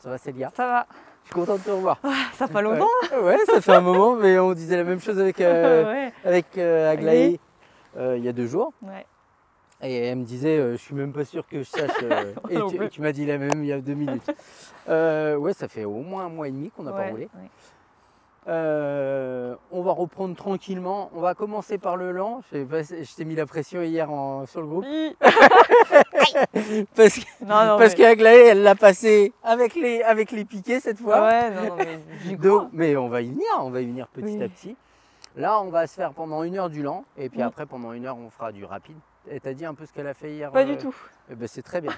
Ça va Célia? Ça va. Je suis content de te revoir. Ça fait longtemps. Ouais, ça fait un moment, mais on disait la même chose avec, Aglaé il y a 2 jours. Ouais. Et elle me disait, je suis même pas sûr que je sache. Et tu m'as dit la même il y a 2 minutes. Ouais, ça fait au moins 1 mois et demi qu'on n'a pas roulé. Ouais. On va reprendre tranquillement. On va commencer par le lent. Je t'ai mis la pression hier sur le groupe. parce que Aglaé, elle l'a passé avec les piquets cette fois. Ouais, non, mais j'y crois. Mais on va y venir petit à petit. Là, on va se faire pendant 1 heure du lent. Et puis après, pendant 1 heure, on fera du rapide. Et t'as dit un peu ce qu'elle a fait hier? Pas du tout. Eh ben, c'est très bien.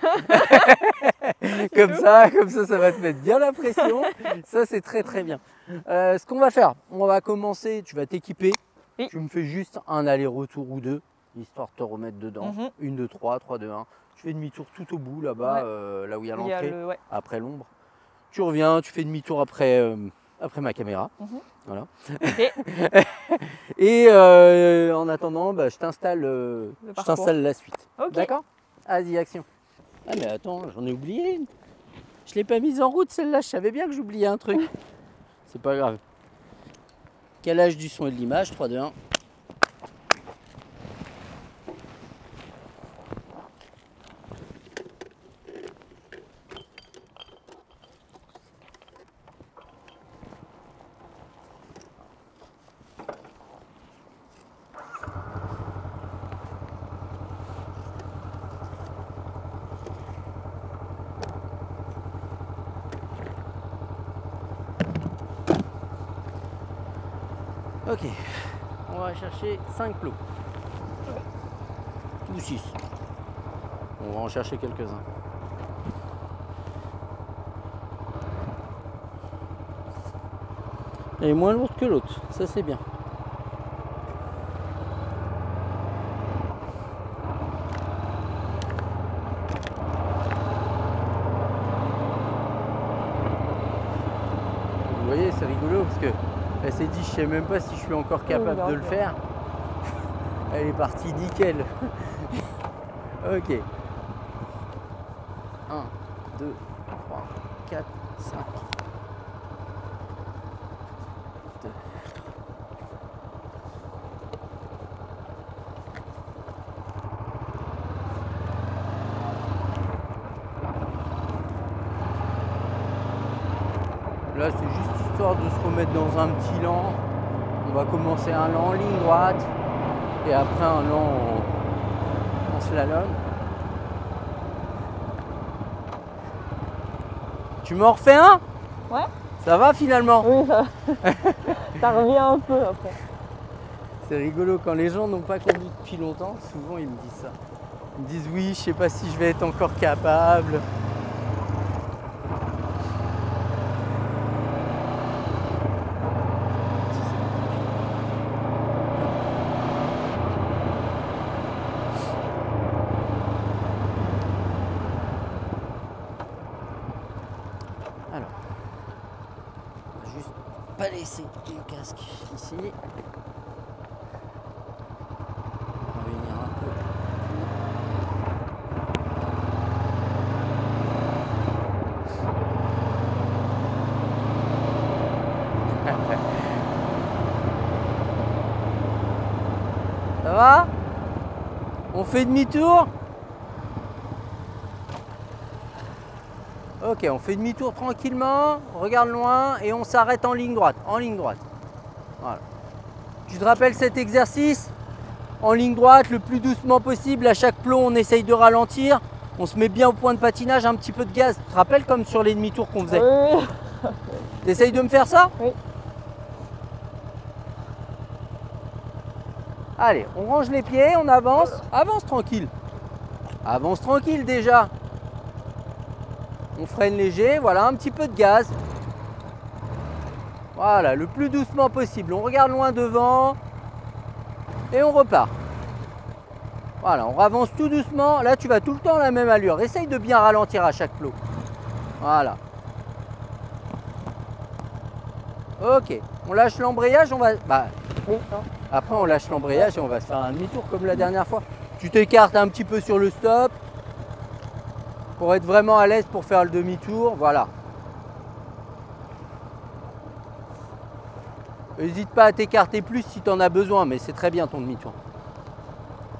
comme ça, ça va te mettre bien la pression. Ça, c'est très très bien. Ce qu'on va faire, on va commencer. Tu vas t'équiper. Oui. Tu me fais juste un aller-retour ou 2, histoire de te remettre dedans. 1, 2, 3, 3, 2, 1. Tu fais demi-tour tout au bout là-bas, là où il y a l'entrée, après l'ombre. Tu reviens, tu fais demi-tour après ma caméra. Voilà. Okay. Et en attendant, je t'installe la suite. Okay. D'accord? Vas-y, action. Ah mais attends, j'en ai oublié une. Je ne l'ai pas mise en route celle-là, je savais bien que j'oubliais un truc. C'est pas grave. Calage du son et de l'image, 3, 2, 1. Ok, on va chercher 5 plots. Ou 6. On va en chercher quelques-uns. Elle est moins lourde que l'autre, ça c'est bien. Vous voyez, c'est rigolo parce que elle s'est dit, je sais même pas si je suis encore capable de le faire. Elle est partie nickel. Ok. 1, 2, 3, 4, 5. 2. Là, c'est juste histoire de se remettre dans un petit lent. On va commencer un lent en ligne droite et après un lent en slalom. Tu m'en refais un? Ouais. Ça va finalement? Oui, ça, ça revient un peu après. C'est rigolo quand les gens n'ont pas conduit depuis longtemps, souvent ils me disent ça. Ils me disent oui, je sais pas si je vais être encore capable. Alors, on va juste pas laisser le casque ici. On va venir un peu. Ça va? On fait demi-tour? Ok, on fait demi-tour tranquillement, on regarde loin et on s'arrête en ligne droite. En ligne droite. Voilà. Tu te rappelles cet exercice? En ligne droite, le plus doucement possible. À chaque plomb, on essaye de ralentir. On se met bien au point de patinage, un petit peu de gaz. Tu te rappelles comme sur les demi-tours qu'on faisait? Oui. Tu essayes de me faire ça? Oui. Allez, on range les pieds, on avance. Avance tranquille. Avance tranquille déjà. On freine léger, voilà, un petit peu de gaz. Voilà, le plus doucement possible. On regarde loin devant et on repart. Voilà, on avance tout doucement. Là, tu vas tout le temps à la même allure. Essaye de bien ralentir à chaque plot. Voilà. Ok, on lâche l'embrayage, on va... Oui. Après, on lâche l'embrayage et on va se faire un demi-tour comme la dernière fois. Tu t'écartes un petit peu sur le stop pour être vraiment à l'aise pour faire le demi-tour. Voilà. N'hésite pas à t'écarter plus si tu en as besoin, mais c'est très bien ton demi-tour.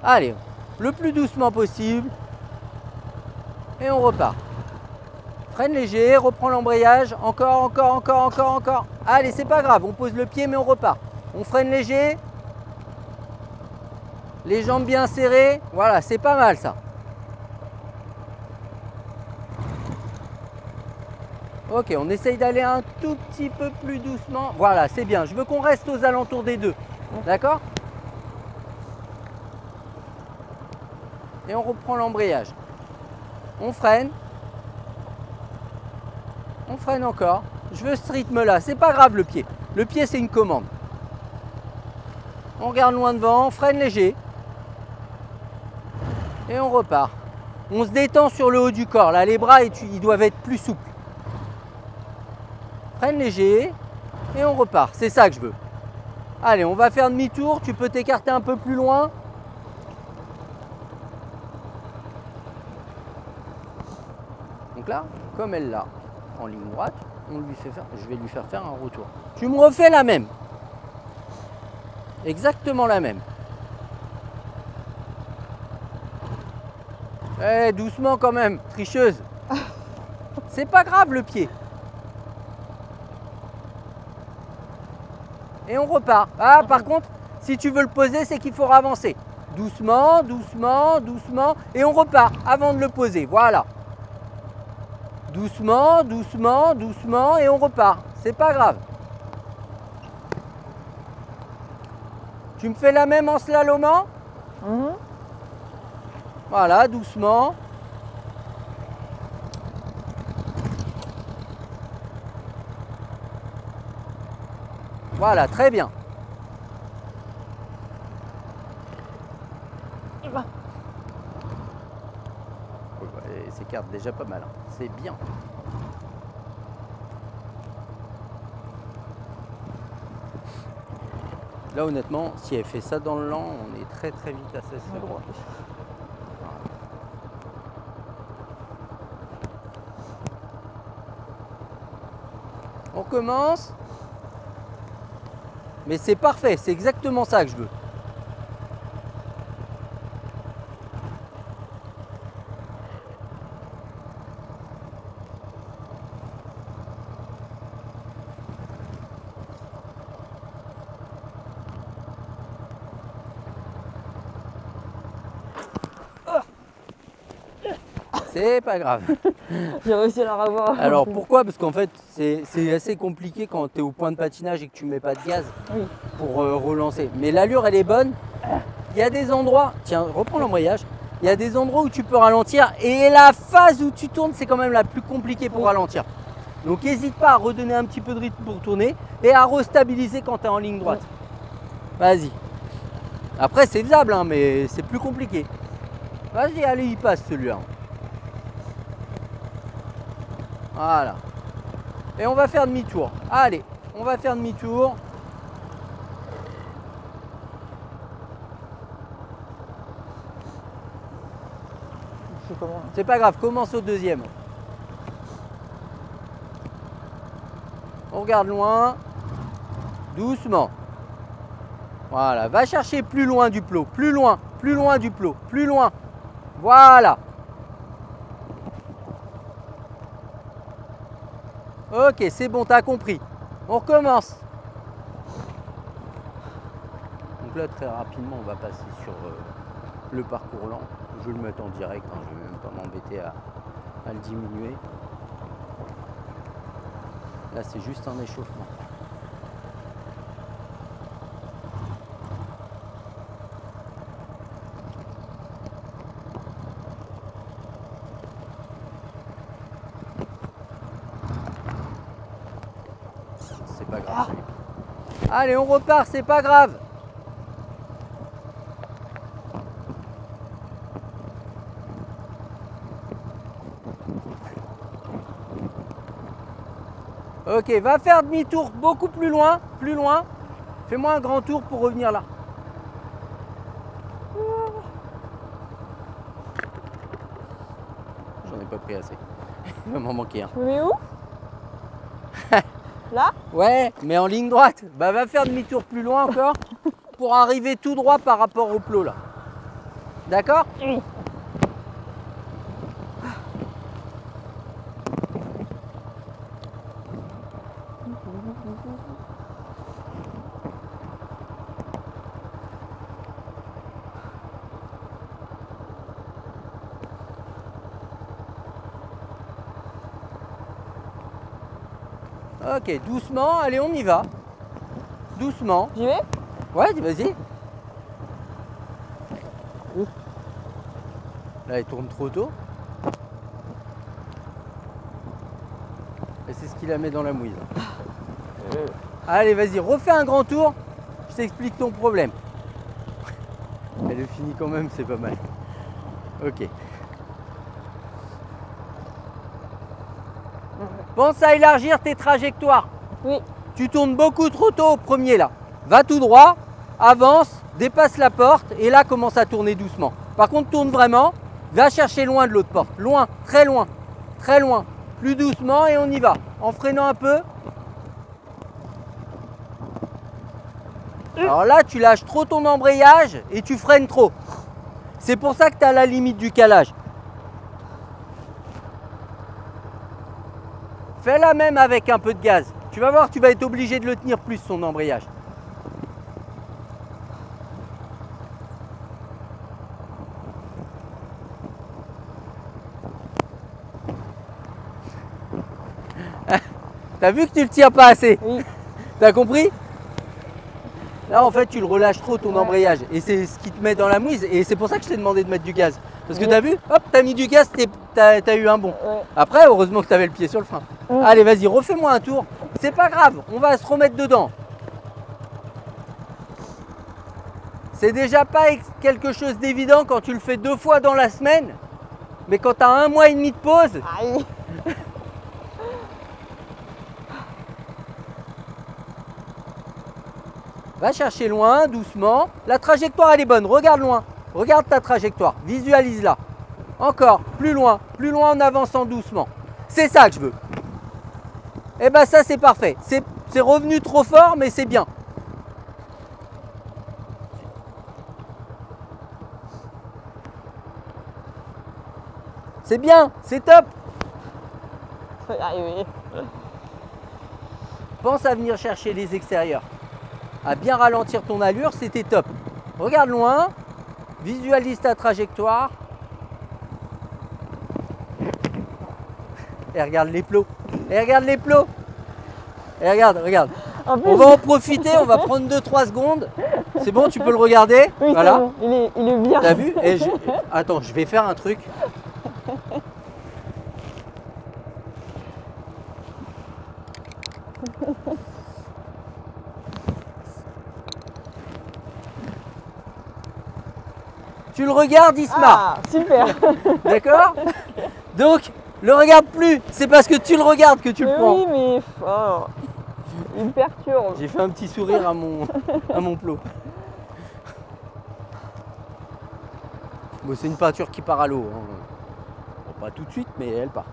Allez, le plus doucement possible. Et on repart. Freine léger, reprends l'embrayage. Encore, encore, encore, encore, encore. Allez, c'est pas grave, on pose le pied, mais on repart. On freine léger. Les jambes bien serrées. Voilà, c'est pas mal ça. Ok, on essaye d'aller un tout petit peu plus doucement. Voilà, c'est bien. Je veux qu'on reste aux alentours des deux. D'accord? Et on reprend l'embrayage. On freine. On freine encore. Je veux ce rythme-là. C'est pas grave le pied. Le pied, c'est une commande. On regarde loin devant. On freine léger. Et on repart. On se détend sur le haut du corps. Là, les bras, ils doivent être plus souples. Freine léger et on repart. C'est ça que je veux. Allez, on va faire demi-tour. Tu peux t'écarter un peu plus loin. Donc là, comme elle l'a en ligne droite, je vais lui faire faire un retour. Tu me refais la même. Exactement la même. Eh, doucement quand même, tricheuse. C'est pas grave le pied. Et on repart. Ah, par contre, si tu veux le poser, c'est qu'il faut avancer. Doucement, doucement, doucement. Et on repart avant de le poser. Voilà. Doucement, doucement, doucement. Et on repart. C'est pas grave. Tu me fais la même en slalomant? Voilà, doucement. Voilà, très bien. Elle s'écarte déjà pas mal. C'est bien. Là, honnêtement, si elle fait ça dans le lent, on est très très vite à 16 secondes. On commence. Mais c'est parfait, c'est exactement ça que je veux. C'est pas grave. J'ai réussi à la revoir. Alors pourquoi? Parce qu'en fait c'est assez compliqué quand tu es au point de patinage et que tu mets pas de gaz pour relancer. Mais l'allure elle est bonne. Il y a des endroits, tiens reprends l'embrayage, il y a des endroits où tu peux ralentir et la phase où tu tournes c'est quand même la plus compliquée pour ralentir. Donc n'hésite pas à redonner un petit peu de rythme pour tourner et à restabiliser quand tu es en ligne droite. Vas-y. Après c'est faisable hein, mais c'est plus compliqué. Vas-y, allez, il passe celui-là. Voilà. Et on va faire demi-tour. Allez, on va faire demi-tour. C'est pas grave, commence au deuxième. On regarde loin. Doucement. Voilà, va chercher plus loin du plot. Plus loin du plot. Plus loin. Voilà. Ok, c'est bon, t'as compris. On recommence. Donc là, très rapidement, on va passer sur le parcours lent. Je vais le mettre en direct, hein, je ne vais même pas m'embêter à le diminuer. Là, c'est juste un échauffement. C'est pas grave. Allez, on repart, c'est pas grave. Ok, va faire demi-tour beaucoup plus loin, plus loin. Fais-moi un grand tour pour revenir là. J'en ai pas pris assez. Il va m'en manquer un. Je me mets où? Là? Ouais, mais en ligne droite. Bah va faire demi-tour plus loin encore pour arriver tout droit par rapport au plot là. D'accord? Oui. Ok, doucement, allez on y va. Doucement. J'y vais? Ouais, vas-y. Oui. Là, il tourne trop tôt. Et c'est ce qui la met dans la mouise. Allez, vas-y, refais un grand tour. Je t'explique ton problème. Elle le finit quand même, c'est pas mal. Ok. Pense à élargir tes trajectoires. Oui. Tu tournes beaucoup trop tôt au premier là. Va tout droit, avance, dépasse la porte et là commence à tourner doucement. Par contre, tourne vraiment, va chercher loin de l'autre porte. Loin, très loin, très loin. Plus doucement et on y va. En freinant un peu. Alors là, tu lâches trop ton embrayage et tu freines trop. C'est pour ça que tu as la limite du calage. Fais la même avec un peu de gaz. Tu vas voir, tu vas être obligé de le tenir plus, son embrayage. T'as vu que tu le tiens pas assez? Oui. T'as compris? Là, en fait, tu le relâches trop, ton embrayage. Et c'est ce qui te met dans la mouise. Et c'est pour ça que je t'ai demandé de mettre du gaz. Parce que t'as vu? Hop, t'as mis du gaz, t'as eu un bond. Ouais. Après, heureusement que t'avais le pied sur le frein. Allez, vas-y, refais-moi un tour. C'est pas grave, on va se remettre dedans. C'est déjà pas quelque chose d'évident quand tu le fais 2 fois dans la semaine. Mais quand t'as 1 mois et demi de pause, Aïe. va chercher loin, doucement. La trajectoire, elle est bonne. Regarde loin. Regarde ta trajectoire. Visualise-la. Encore, plus loin en avançant doucement. C'est ça que je veux. Et ben ça, c'est parfait. C'est revenu trop fort, mais c'est bien. C'est bien, c'est top. Je vais y arriver. Pense à venir chercher les extérieurs. À bien ralentir ton allure, c'était top. Regarde loin, visualise ta trajectoire. Et regarde les plots. Et regarde les plots. Et regarde. En plus, On va en profiter, on va prendre 2-3 secondes. C'est bon, tu peux le regarder. oui, Voilà. bon. Il est bien. T'as vu? Attends, je vais faire un truc. Tu le regardes, il se marre. Ah, super. D'accord? Donc, le regarde plus. C'est parce que tu le regardes que tu le prends. Oui, mais oh, il me perturbe. J'ai fait un petit sourire à mon plot. Bon, c'est une peinture qui part à l'eau. Hein. Bon, pas tout de suite, mais elle part.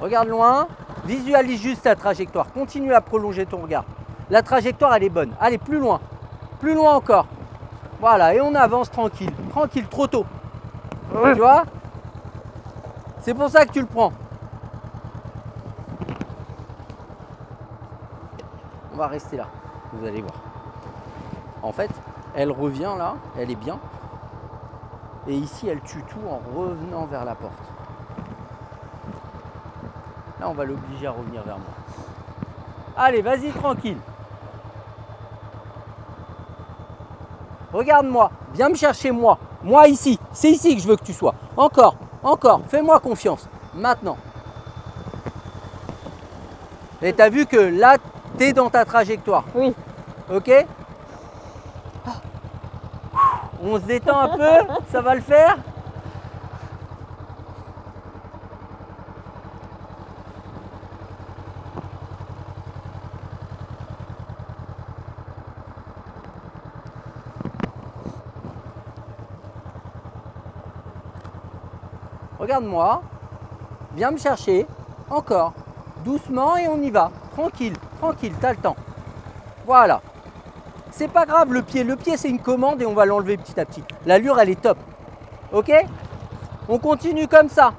Regarde loin, visualise juste ta trajectoire. Continue à prolonger ton regard. La trajectoire, elle est bonne. Allez, plus loin encore. Voilà, et on avance tranquille. Tranquille, trop tôt. Tu vois? C'est pour ça que tu le prends. On va rester là, vous allez voir. En fait, elle revient là, elle est bien. Et ici, elle tue tout en revenant vers la porte. Là, on va l'obliger à revenir vers moi. Allez, vas-y, tranquille. Regarde-moi, viens me chercher moi. Moi ici, c'est ici que je veux que tu sois. Encore, fais-moi confiance. Maintenant. Et t'as vu que là, t'es dans ta trajectoire. Oui. Ok? On se détend un peu, ça va le faire? Regarde-moi. Viens me chercher. Encore. Doucement et on y va. Tranquille, tranquille, t'as le temps. Voilà. C'est pas grave le pied. Le pied, c'est une commande et on va l'enlever petit à petit. L'allure, elle est top. Ok? On continue comme ça.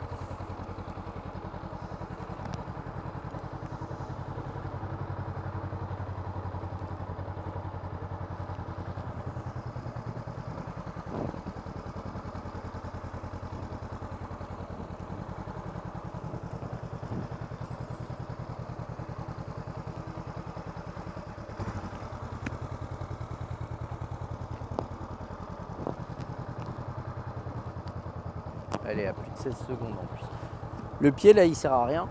Elle est à plus de 16 secondes en plus. Le pied là il sert à rien.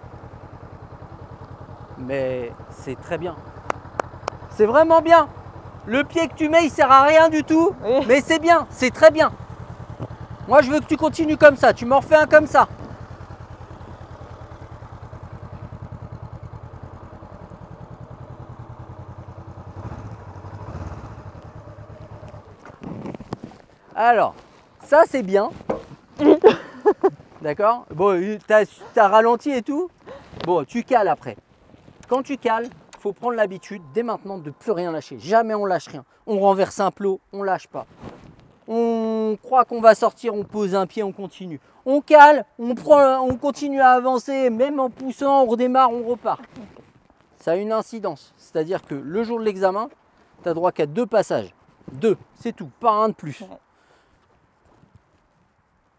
Mais c'est très bien. C'est vraiment bien. Le pied que tu mets il sert à rien du tout. Oui. Mais c'est bien, c'est très bien. Moi je veux que tu continues comme ça. Tu m'en refais un comme ça. Alors, ça c'est bien. D'accord? Bon, t'as ralenti et tout. Bon, tu cales après. Quand tu cales, il faut prendre l'habitude dès maintenant de ne plus rien lâcher. Jamais on lâche rien. On renverse un plot, on lâche pas. On croit qu'on va sortir, on pose un pied, on continue. On cale, on continue à avancer, même en poussant, on redémarre, on repart. Ça a une incidence. C'est-à-dire que le jour de l'examen, tu as droit qu'à 2 passages. 2, c'est tout, pas un de plus. Ouais.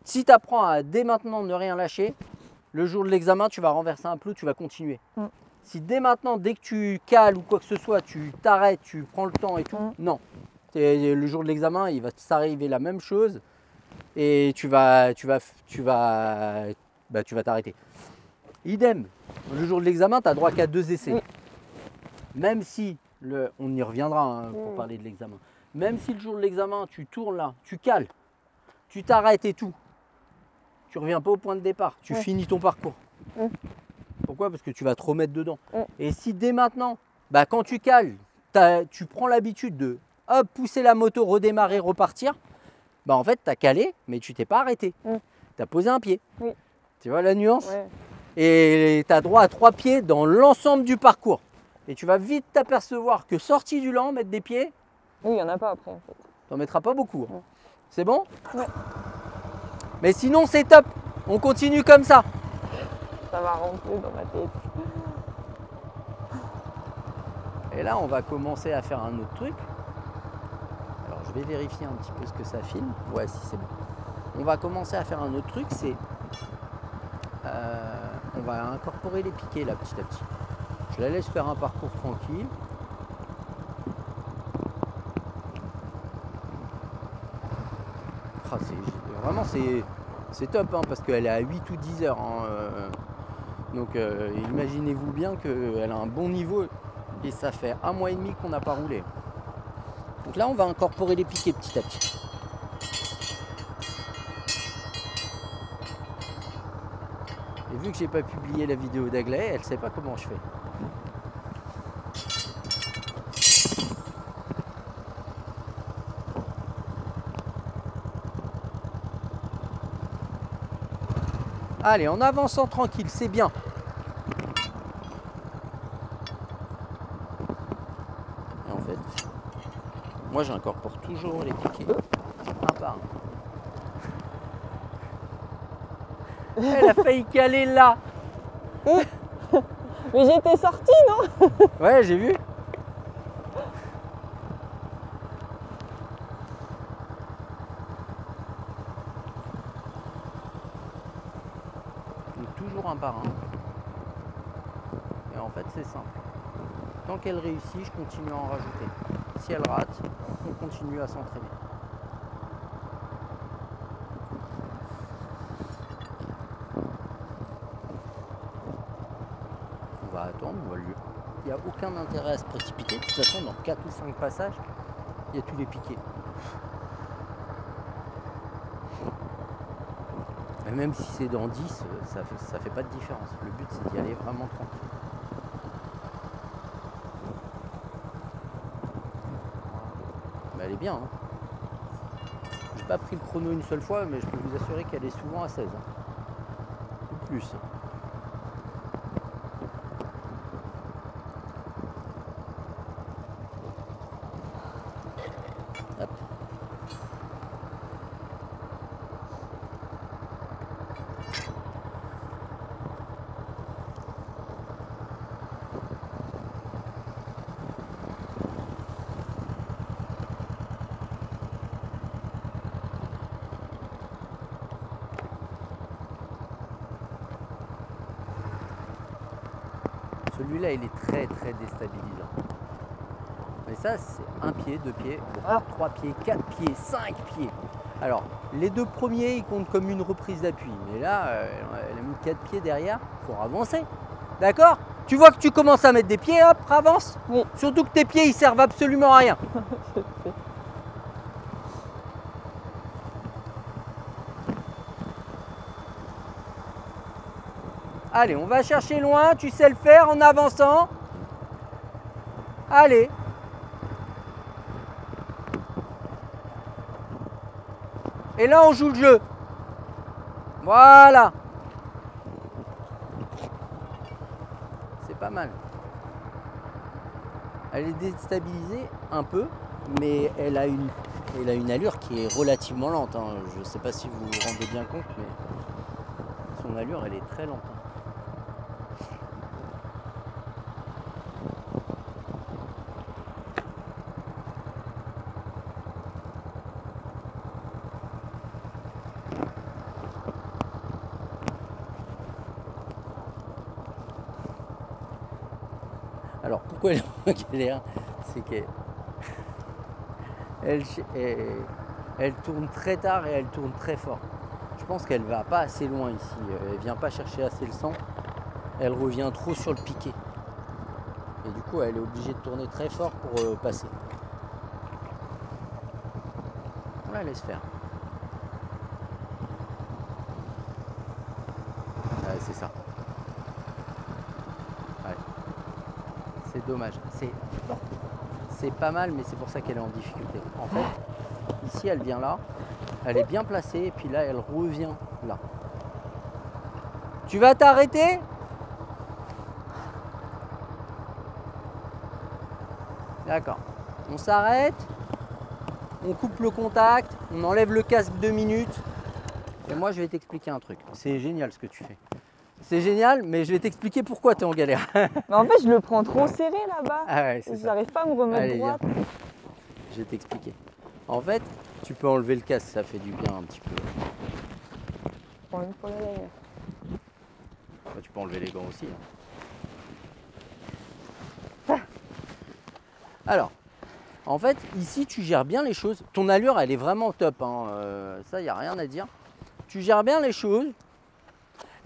Si tu apprends à dès maintenant ne rien lâcher, le jour de l'examen, tu vas renverser un plot, tu vas continuer. Si dès maintenant, dès que tu cales ou quoi que ce soit, tu t'arrêtes, tu prends le temps et tout, non. Le jour de l'examen, il va s'arriver la même chose et tu vas t'arrêter. Idem, le jour de l'examen, tu as droit qu'à 2 essais. Même si, on y reviendra hein, pour parler de l'examen, même si le jour de l'examen, tu tournes là, tu cales, tu t'arrêtes et tout, tu reviens pas au point de départ, tu finis ton parcours. Pourquoi? Parce que tu vas te remettre dedans. Et si dès maintenant, quand tu cales, tu prends l'habitude de hop, pousser la moto, redémarrer, repartir, en fait, tu as calé, mais tu t'es pas arrêté. Tu as posé un pied. Tu vois la nuance? Et tu as droit à 3 pieds dans l'ensemble du parcours. Et tu vas vite t'apercevoir que sorti du lent, mettre des pieds, oui, il n'y en a pas après en fait. tu n'en mettras pas beaucoup. Hein. C'est bon? Mais sinon, c'est top. On continue comme ça. Ça va rentrer dans ma tête. Et là, on va commencer à faire un autre truc. Alors, je vais vérifier un petit peu ce que ça filme. Ouais, si c'est bon. On va commencer à faire un autre truc, c'est... on va incorporer les piquets là, petit à petit. Je la laisse faire un parcours tranquille. Ah, vraiment, c'est top, hein, parce qu'elle est à 8 ou 10 heures. Hein, donc, imaginez-vous bien qu'elle a un bon niveau. Et ça fait 1 mois et demi qu'on n'a pas roulé. Donc là, on va incorporer les piquets petit à petit. Et vu que j'ai pas publié la vidéo d'Aglaé, elle sait pas comment je fais. Allez, en avançant tranquille, c'est bien. Et en fait, moi j'incorpore toujours les piquets, un par un. Elle a failli caler là. Mais j'étais sortie, non? Ouais, j'ai vu. Donc toujours un par un. Et en fait c'est simple. Tant qu'elle réussit, je continue à en rajouter. Si elle rate, on continue à s'entraîner. On va attendre, il n'y a aucun intérêt à se précipiter. De toute façon, dans 4 ou 5 passages, il y a tous les piquets. Et même si c'est dans 10, ça fait pas de différence. Le but, c'est d'y aller vraiment tranquille. Mais elle est bien. Hein. J'ai pas pris le chrono une seule fois, mais je peux vous assurer qu'elle est souvent à 16. Hein. plus. Hop. Celui-là, il est très déstabilisant. Mais ça, c'est un pied, 2 pieds, 3 pieds, 4 pieds, 5 pieds. Alors, les 2 premiers, ils comptent comme une reprise d'appui. Mais là, elle a mis 4 pieds derrière, il faut avancer. D'accord? Tu vois que tu commences à mettre des pieds, hop, avance. Oui. Surtout que tes pieds, ils servent absolument à rien. Je sais. Allez, on va chercher loin, tu sais le faire en avançant. Allez. Et là, on joue le jeu. Voilà. C'est pas mal. Elle est déstabilisée un peu, mais elle a une allure qui est relativement lente. Hein. Je ne sais pas si vous vous rendez bien compte, mais son allure, elle est très lente. Hein. Alors pourquoi elle est en galère? C'est qu'elle tourne très tard et elle tourne très fort. Je pense qu'elle va pas assez loin ici. Elle vient pas chercher assez le centre. Elle revient trop sur le piqué. Et du coup, elle est obligée de tourner très fort pour passer. On la laisse faire. Ouais, c'est ça. Ouais. C'est dommage. C'est pas mal, mais c'est pour ça qu'elle est en difficulté. En fait, ici, elle vient là. Elle est bien placée. Et puis là, elle revient là. Tu vas t'arrêter? D'accord. On s'arrête. On coupe le contact. On enlève le casque 2 minutes. Et moi, je vais t'expliquer un truc. C'est génial ce que tu fais. C'est génial, mais je vais t'expliquer pourquoi tu es en galère. Mais en fait, je le prends trop serré là-bas. Ah ouais, c'est ça. J'arrive pas à me remettre Allez, droite. viens. Je vais t'expliquer. En fait, tu peux enlever le casque, ça fait du bien un petit peu. Pour une fois là. Bah, tu peux enlever les gants aussi. Ah. Alors, en fait, ici, tu gères bien les choses. Ton allure, elle est vraiment top. Hein. Ça, il n'y a rien à dire. Tu gères bien les choses.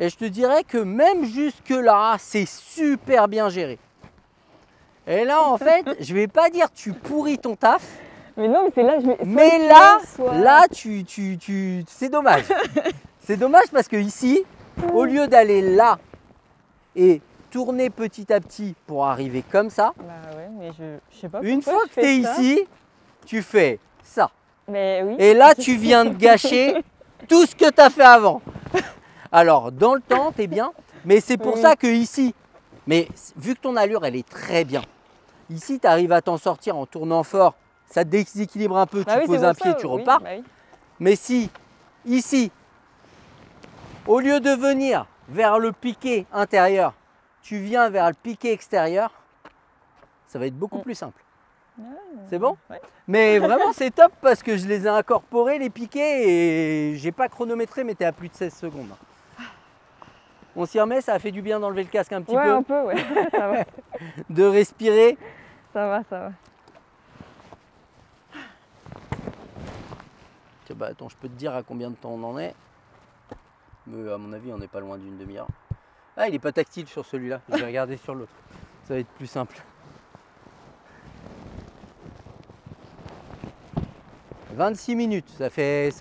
Et je te dirais que même jusque-là, c'est super bien géré. Et là, en fait, je vais pas dire tu pourris ton taf. Mais non, mais c'est là, Mais là, c'est dommage. C'est dommage parce que ici, au lieu d'aller là et tourner petit à petit pour arriver comme ça, Bah ouais, mais je sais pas. une pourquoi fois je que tu es fais ça. ici, tu fais ça. Mais oui. Et là, tu viens de gâcher tout ce que tu as fait avant. Alors, dans le temps, tu es bien, mais c'est pour Oui. ça que ici, mais vu que ton allure, elle est très bien, ici, tu arrives à t'en sortir en tournant fort, ça te déséquilibre un peu, Bah tu oui, poses c'est un pour pied, ça, tu oui, repars. bah oui. Mais si, ici, au lieu de venir vers le piqué intérieur, tu viens vers le piqué extérieur, ça va être beaucoup plus simple. C'est bon? Ouais. Mais vraiment, c'est top parce que je les ai incorporés, les piquets, et j'ai pas chronométré, mais tu es à plus de 16 secondes. On s'y remet, ça a fait du bien d'enlever le casque un petit Ouais, peu, un peu, ouais. Ça va, de respirer. ça va, ça va. Tiens, bah, attends, je peux te dire à combien de temps on en est. Mais à mon avis, on n'est pas loin d'une demi-heure. Ah, il n'est pas tactile sur celui-là. Je vais regarder sur l'autre. Ça va être plus simple. 26 minutes. Ça fait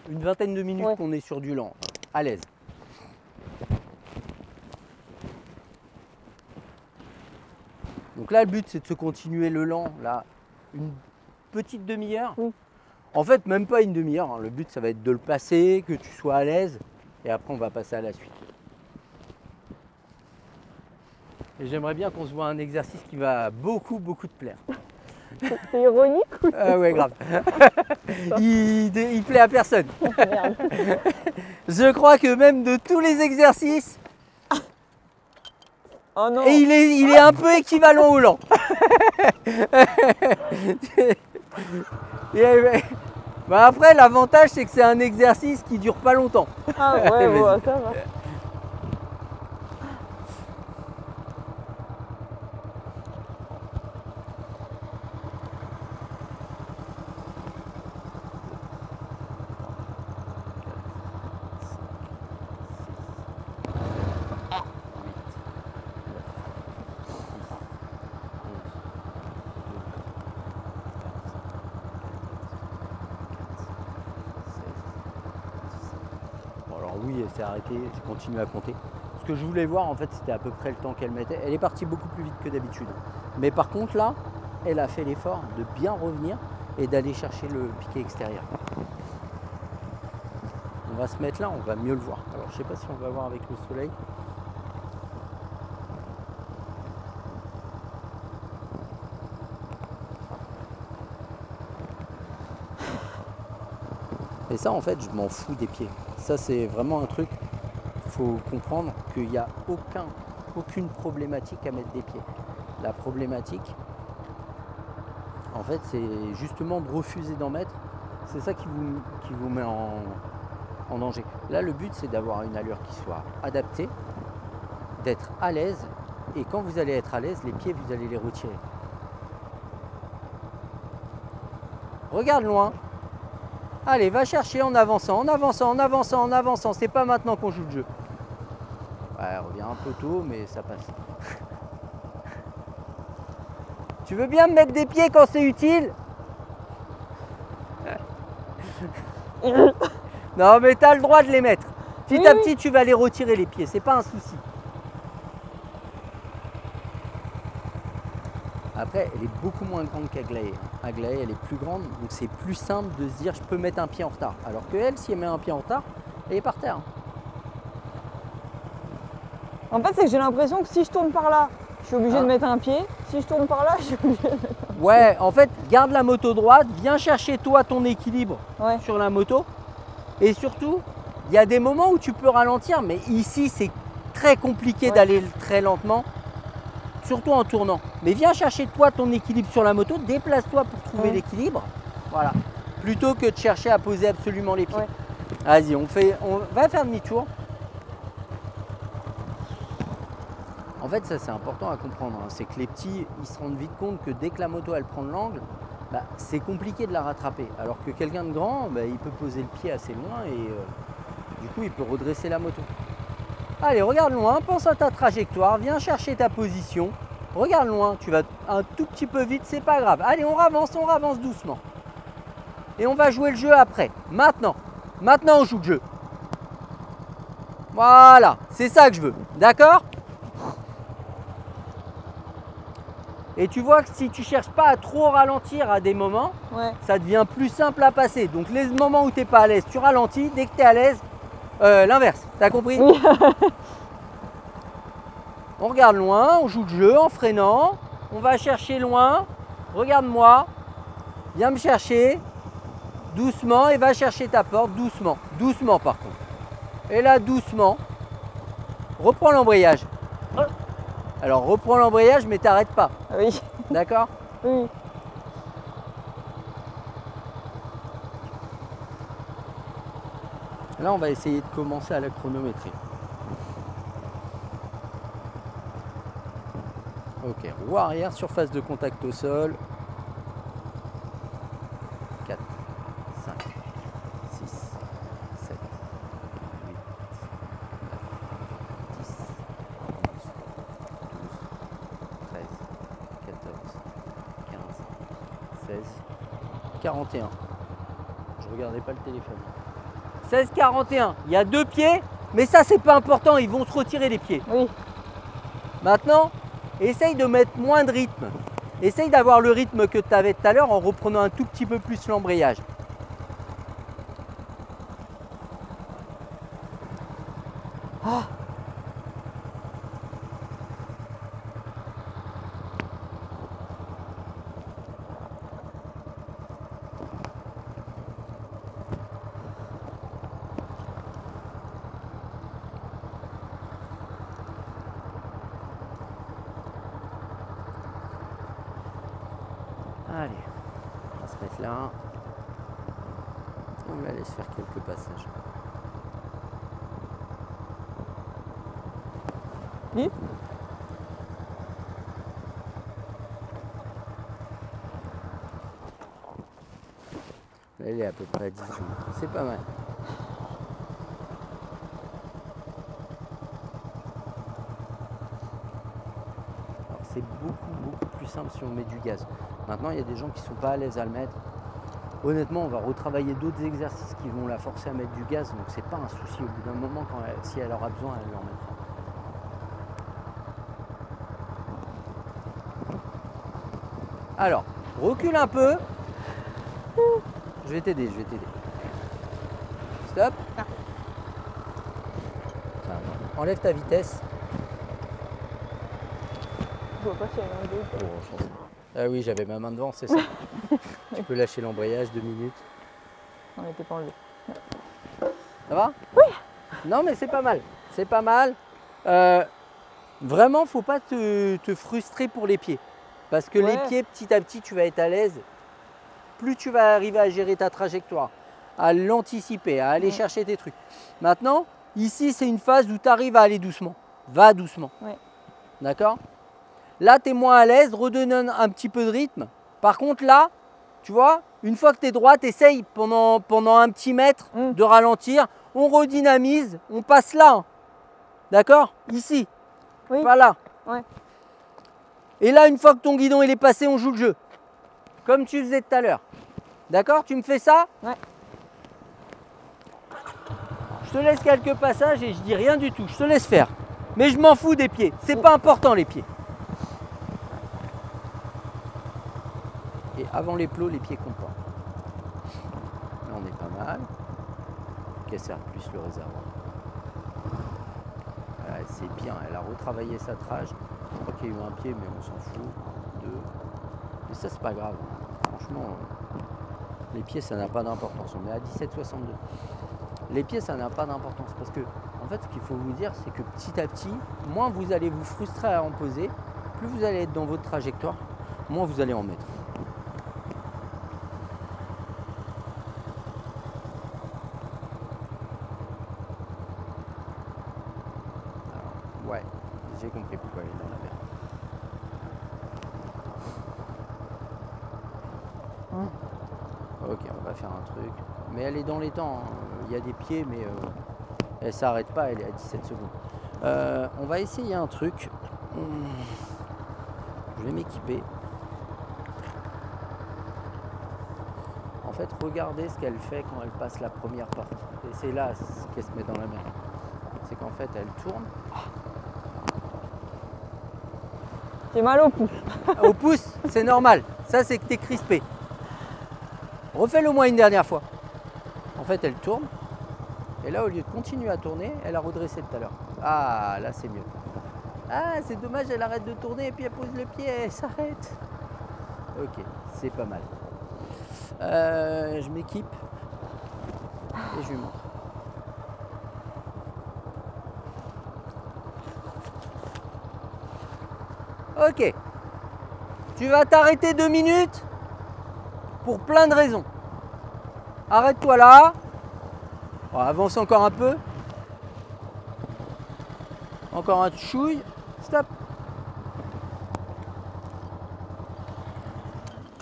une vingtaine de minutes Ouais. qu'on est sur du lent. À l'aise. Donc là, le but, c'est de se continuer le lent, là, une petite demi-heure. Oui. En fait, même pas une demi-heure. Hein. Le but, ça va être de le passer, que tu sois à l'aise. Et après, on va passer à la suite. Et j'aimerais bien qu'on se voit un exercice qui va beaucoup te plaire. C'est ironique ou Ah ouais, grave. il plaît à personne. merde? Je crois que même de tous les exercices, Oh non. et il est un peu équivalent au lent. Bah après, l'avantage, c'est que c'est un exercice qui dure pas longtemps. Ah ouais, bon, ça va. Oui, elle s'est arrêtée, j'ai continué à compter. Ce que je voulais voir, en fait, c'était à peu près le temps qu'elle mettait. Elle est partie beaucoup plus vite que d'habitude. Mais par contre, là, elle a fait l'effort de bien revenir et d'aller chercher le piqué extérieur. On va se mettre là, on va mieux le voir. Alors, je sais pas si on va voir avec le soleil. Et ça, en fait, je m'en fous des pieds. Ça, c'est vraiment un truc. Il faut comprendre qu'il n'y a aucune problématique à mettre des pieds. La problématique, en fait, c'est justement de refuser d'en mettre. C'est ça qui vous met en danger. Là, le but, c'est d'avoir une allure qui soit adaptée, d'être à l'aise. Et quand vous allez être à l'aise, les pieds, vous allez les retirer. Regarde loin. Allez, va chercher en avançant, en avançant, en avançant, en avançant. C'est pas maintenant qu'on joue le jeu. Ouais, elle revient un peu tôt, mais ça passe. Tu veux bien me mettre des pieds quand c'est utile? Non, mais t'as le droit de les mettre. Petit à petit, tu vas les retirer les pieds. C'est pas un souci. Après, elle est beaucoup moins grande qu'Aglaé. Aglaé, elle est plus grande, donc c'est plus simple de se dire je peux mettre un pied en retard. Alors que elle, si elle met un pied en retard, elle est par terre. En fait, c'est que j'ai l'impression que si je tourne par là, je suis obligé de mettre un pied. Si je tourne par là, je suis obligé de mettre un pied. Ouais, en fait, garde la moto droite, viens chercher toi ton équilibre sur la moto. Et surtout, il y a des moments où tu peux ralentir, mais ici, c'est très compliqué d'aller très lentement. Surtout en tournant. Mais viens chercher toi ton équilibre sur la moto, déplace-toi pour trouver l'équilibre. Voilà. Plutôt que de chercher à poser absolument les pieds. Vas-y, on va faire demi-tour. En fait, ça c'est important à comprendre. C'est que les petits, ils se rendent vite compte que dès que la moto elle prend de l'angle, bah, c'est compliqué de la rattraper. Alors que quelqu'un de grand, bah, il peut poser le pied assez loin et du coup il peut redresser la moto. Allez, regarde loin, pense à ta trajectoire, viens chercher ta position. Regarde loin, tu vas un tout petit peu vite, c'est pas grave. Allez, on avance doucement. Et on va jouer le jeu après. Maintenant on joue le jeu. Voilà, c'est ça que je veux. D'accord? Et tu vois que si tu cherches pas à trop ralentir à des moments, ça devient plus simple à passer. Donc les moments où tu n'es pas à l'aise, tu ralentis. Dès que tu es à l'aise, l'inverse. T'as compris? Oui. On regarde loin, on joue le jeu en freinant. On va chercher loin. Regarde-moi. Viens me chercher. Doucement et va chercher ta porte. Doucement. Doucement par contre. Et là, doucement. Reprends l'embrayage. Alors reprends l'embrayage mais t'arrêtes pas. Oui. D'accord? Oui. Là on va essayer de commencer à la chronométrie. Ok, roue arrière, surface de contact au sol. 4, 5, 6, 7, 8, 9, 10, 11, 12, 13, 14, 15, 16, 41. Je regardais pas le téléphone. 16, 41. Il y a 2 pieds, mais ça c'est pas important, ils vont se retirer les pieds. Oui. Maintenant, essaye de mettre moins de rythme. Essaye d'avoir le rythme que tu avais tout à l'heure en reprenant un tout petit peu plus l'embrayage. se mettre là. Et on la laisse faire quelques passages. Oui. Elle est à peu près à 10 jours. C'est pas mal. Alors c'est beaucoup plus simple si on met du gaz. Maintenant, il y a des gens qui ne sont pas à l'aise à le mettre. Honnêtement, on va retravailler d'autres exercices qui vont la forcer à mettre du gaz. Donc c'est pas un souci. Au bout d'un moment, si elle aura besoin, elle en mettra. Alors, recule un peu. Je vais t'aider. Stop. Tiens, enlève ta vitesse. Je vois pas s'il y a un deux. Oh, chance. Ah oui, j'avais ma main devant, c'est ça. Tu peux lâcher l'embrayage 2 minutes. On n'était pas enlevé. Ça va? Oui. Non, mais c'est pas mal. C'est pas mal. Vraiment, faut pas te frustrer pour les pieds. Parce que les pieds, petit à petit, tu vas être à l'aise. Plus tu vas arriver à gérer ta trajectoire, à l'anticiper, à aller chercher tes trucs. Maintenant, ici, c'est une phase où tu arrives à aller doucement. Va doucement. Ouais. D'accord? Là, tu es moins à l'aise, redonne un petit peu de rythme. Par contre, là, tu vois, une fois que tu es droite, essaye pendant un petit mètre de ralentir. On redynamise, on passe là. D'accord? Ici. Oui. Pas là. Ouais. Et là, une fois que ton guidon il est passé, on joue le jeu. Comme tu faisais tout à l'heure. D'accord? Tu me fais ça? Ouais. Je te laisse quelques passages et je dis rien du tout. Je te laisse faire. Mais je m'en fous des pieds. C'est pas important les pieds. Et avant les plots, les pieds comptent pas. Là, on est pas mal. Qu'elle sert plus le réservoir. Voilà, c'est bien. Elle a retravaillé sa trage. Je crois qu'il y a eu un pied, mais on s'en fout. Deux. Mais ça, c'est pas grave. Franchement, les pieds, ça n'a pas d'importance. On est à 17,62. Les pieds, ça n'a pas d'importance. Parce que, en fait, ce qu'il faut vous dire, c'est que petit à petit, moins vous allez vous frustrer à en poser, plus vous allez être dans votre trajectoire, moins vous allez en mettre. Alors, ouais, j'ai compris pourquoi elle est dans la mer. Ok, on va faire un truc. Mais elle est dans les temps. Hein. Il y a des pieds, mais elle s'arrête pas. Elle est à 17 secondes. On va essayer un truc. Je vais m'équiper. En fait, regardez ce qu'elle fait quand elle passe la première porte. Et c'est là qu'elle se met dans la mer. C'est qu'en fait, elle tourne. J'ai mal au pouce. Au pouce, c'est normal. Ça, c'est que tu es crispé. Refais-le au moins une dernière fois. En fait, elle tourne. Et là, au lieu de continuer à tourner, elle a redressé tout à l'heure. Ah, là, c'est mieux. Ah, c'est dommage, elle arrête de tourner et puis elle pose le pied et elle s'arrête. Ok, c'est pas mal. Je m'équipe et je lui montre. Ok. Tu vas t'arrêter 2 minutes pour plein de raisons. Arrête-toi là. On va avancer encore un peu. Encore un chouille. Stop.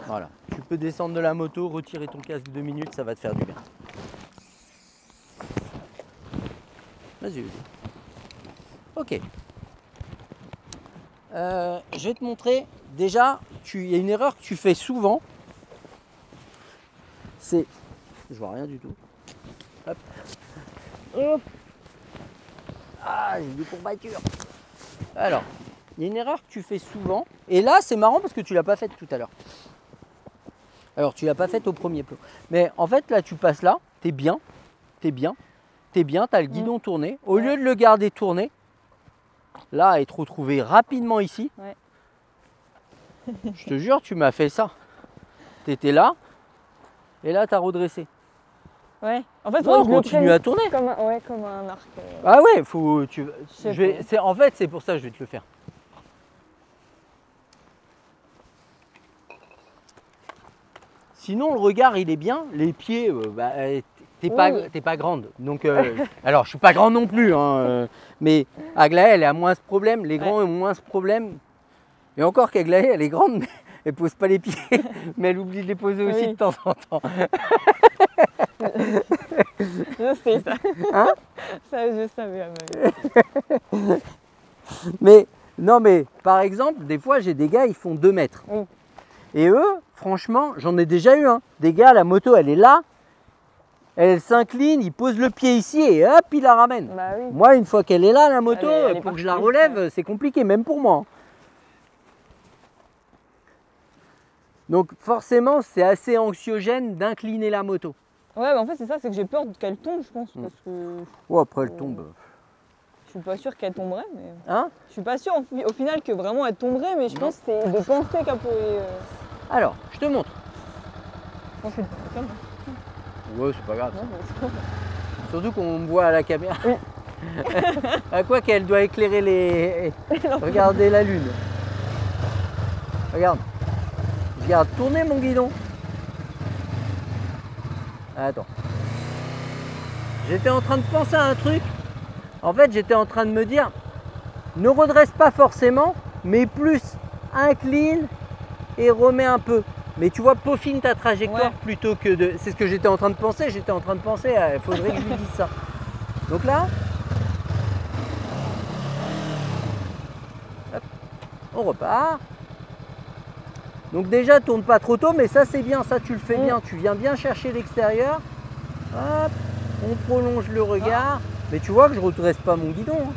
Voilà. Tu peux descendre de la moto, retirer ton casque 2 minutes, ça va te faire du bien. Vas-y, vas-y. Ok. Je vais te montrer. Déjà, il y a une erreur que tu fais souvent. C'est... Je vois rien du tout. Hop. Hop. Ah, j'ai des courbatures. Alors, il y a une erreur que tu fais souvent. Et là, c'est marrant parce que tu ne l'as pas faite tout à l'heure. Alors, tu ne l'as pas faite au premier plot. Mais en fait, là, tu passes là. T'es bien. Tu as le guidon tourné. Au lieu de le garder tourné, là, et te retrouver rapidement ici. Ouais. Je te jure, tu m'as fait ça. Tu étais là. Et là, tu as redressé. Ouais. En fait, on continue à tourner. Comme un arc. Ah ouais, faut. En fait, c'est pour ça que je vais te le faire. Sinon, le regard, il est bien. Les pieds, t'es pas grande. Donc, alors, je suis pas grand non plus. Hein, mais Aglaé, elle a moins ce problème. Les grands ont moins ce problème. Et encore qu'Aglaé, elle est grande, mais elle pose pas les pieds. Mais elle oublie de les poser aussi de temps en temps. Je sais ça. Hein? Ça, je savais. Mais, non, mais par exemple, des fois, j'ai des gars, ils font 2 mètres. Oui. Et eux, franchement, j'en ai déjà eu. Hein. Des gars, la moto, elle est là. Elle s'incline, il pose le pied ici et hop, il la ramène. Bah oui. Moi, une fois qu'elle est là, la moto, Elle est pour que je la partie, relève, c'est compliqué, même pour moi. Donc forcément, c'est assez anxiogène d'incliner la moto. Ouais, mais en fait, c'est ça, c'est que j'ai peur qu'elle tombe, je pense. Parce que Oh, après, elle tombe. je suis pas sûre qu'elle tomberait. Mais... Hein? Je suis pas sûre au final que vraiment elle tomberait, mais je pense que c'est de penser qu'elle pourrait. Alors, je te montre. Je pense que... Calme. Ouais, c'est pas grave. Non, mais c'est pas grave. Surtout qu'on me voit à la caméra. Oui. À quoi qu'elle doit éclairer les... Regardez la lune. Regarde. Je garde tourner mon guidon. Attends. J'étais en train de penser à un truc. En fait, j'étais en train de me dire, ne redresse pas forcément, mais plus incline et remets un peu. Mais tu vois, peaufine ta trajectoire plutôt que de... C'est ce que j'étais en train de penser. J'étais en train de penser, il faudrait que je lui dise ça. Donc là, hop, on repart. Donc déjà, tourne pas trop tôt, mais ça c'est bien, ça tu le fais bien. Tu viens bien chercher l'extérieur. Hop, on prolonge le regard. Mais tu vois que je ne redresse pas mon guidon. Hein.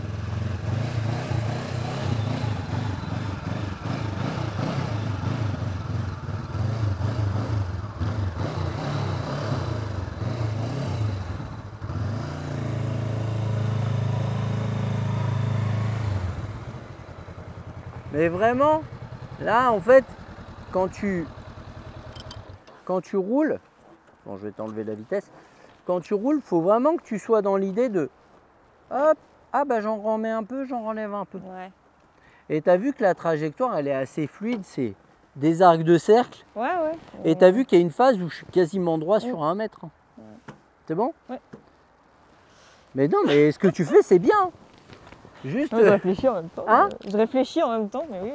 Mais vraiment, là en fait, quand tu roules, bon je vais t'enlever la vitesse, quand tu roules, il faut vraiment que tu sois dans l'idée de hop, ah bah j'en remets un peu, j'en relève un peu. Ouais. Et tu as vu que la trajectoire elle est assez fluide, c'est des arcs de cercle. Ouais. Et tu as vu qu'il y a une phase où je suis quasiment droit sur 1 mètre. Ouais. C'est bon? Ouais. Mais non, mais ce que tu fais c'est bien. Juste. Non, je réfléchis en même temps. Hein? Je réfléchis en même temps, mais oui.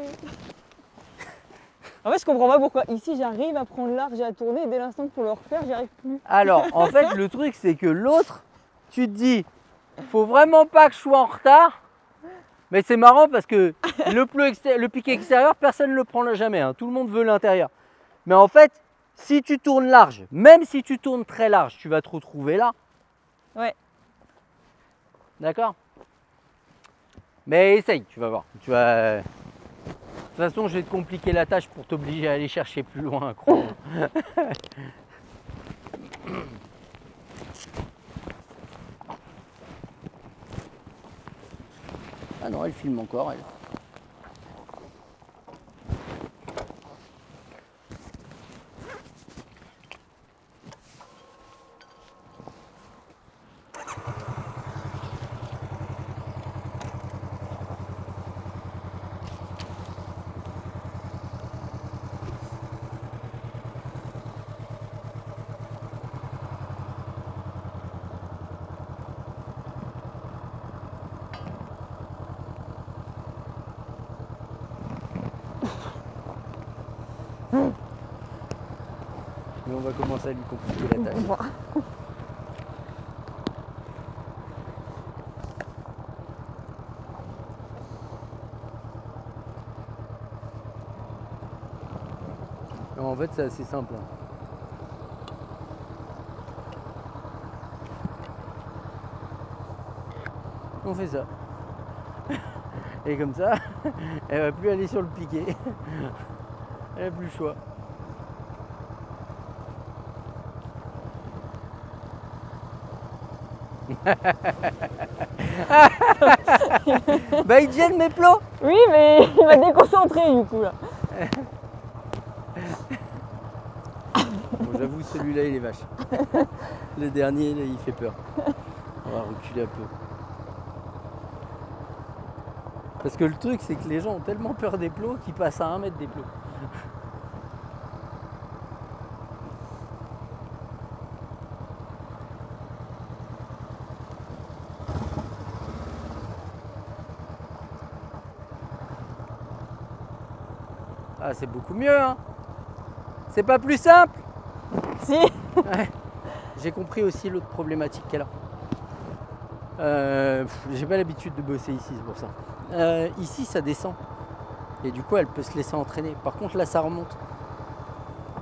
En fait, je comprends pas pourquoi ici j'arrive à prendre large et à tourner, et dès l'instant qu'il faut le refaire, j'y arrive plus. Alors, en fait, le truc, c'est que l'autre, tu te dis, faut vraiment pas que je sois en retard. Mais c'est marrant parce que le piqué extérieur, personne ne le prend jamais. Hein. Tout le monde veut l'intérieur. Mais en fait, si tu tournes large, même si tu tournes très large, tu vas te retrouver là. Ouais. D'accord? Mais essaye, tu vas voir. Tu vas... De toute façon, je vais te compliquer la tâche pour t'obliger à aller chercher plus loin, crois-moi. Ah non, elle filme encore, elle. Mais on va commencer à lui compliquer la tâche. Non, en fait, c'est assez simple. On fait ça. Et comme ça, elle va plus aller sur le piqué. Elle n'a plus le choix. Bah il te gêne mes plots. Oui, mais il m'a déconcentré du coup là. Bon, j'avoue, celui-là il est vache. Le dernier, là, il fait peur. On va reculer un peu. Parce que le truc, c'est que les gens ont tellement peur des plots qu'ils passent à 1 mètre des plots. Ah, c'est beaucoup mieux, hein. C'est pas plus simple? Si. Ouais. J'ai compris aussi l'autre problématique qu'elle a. J'ai pas l'habitude de bosser ici, c'est pour ça. Ici, ça descend. Et du coup, elle peut se laisser entraîner. Par contre, là, ça remonte.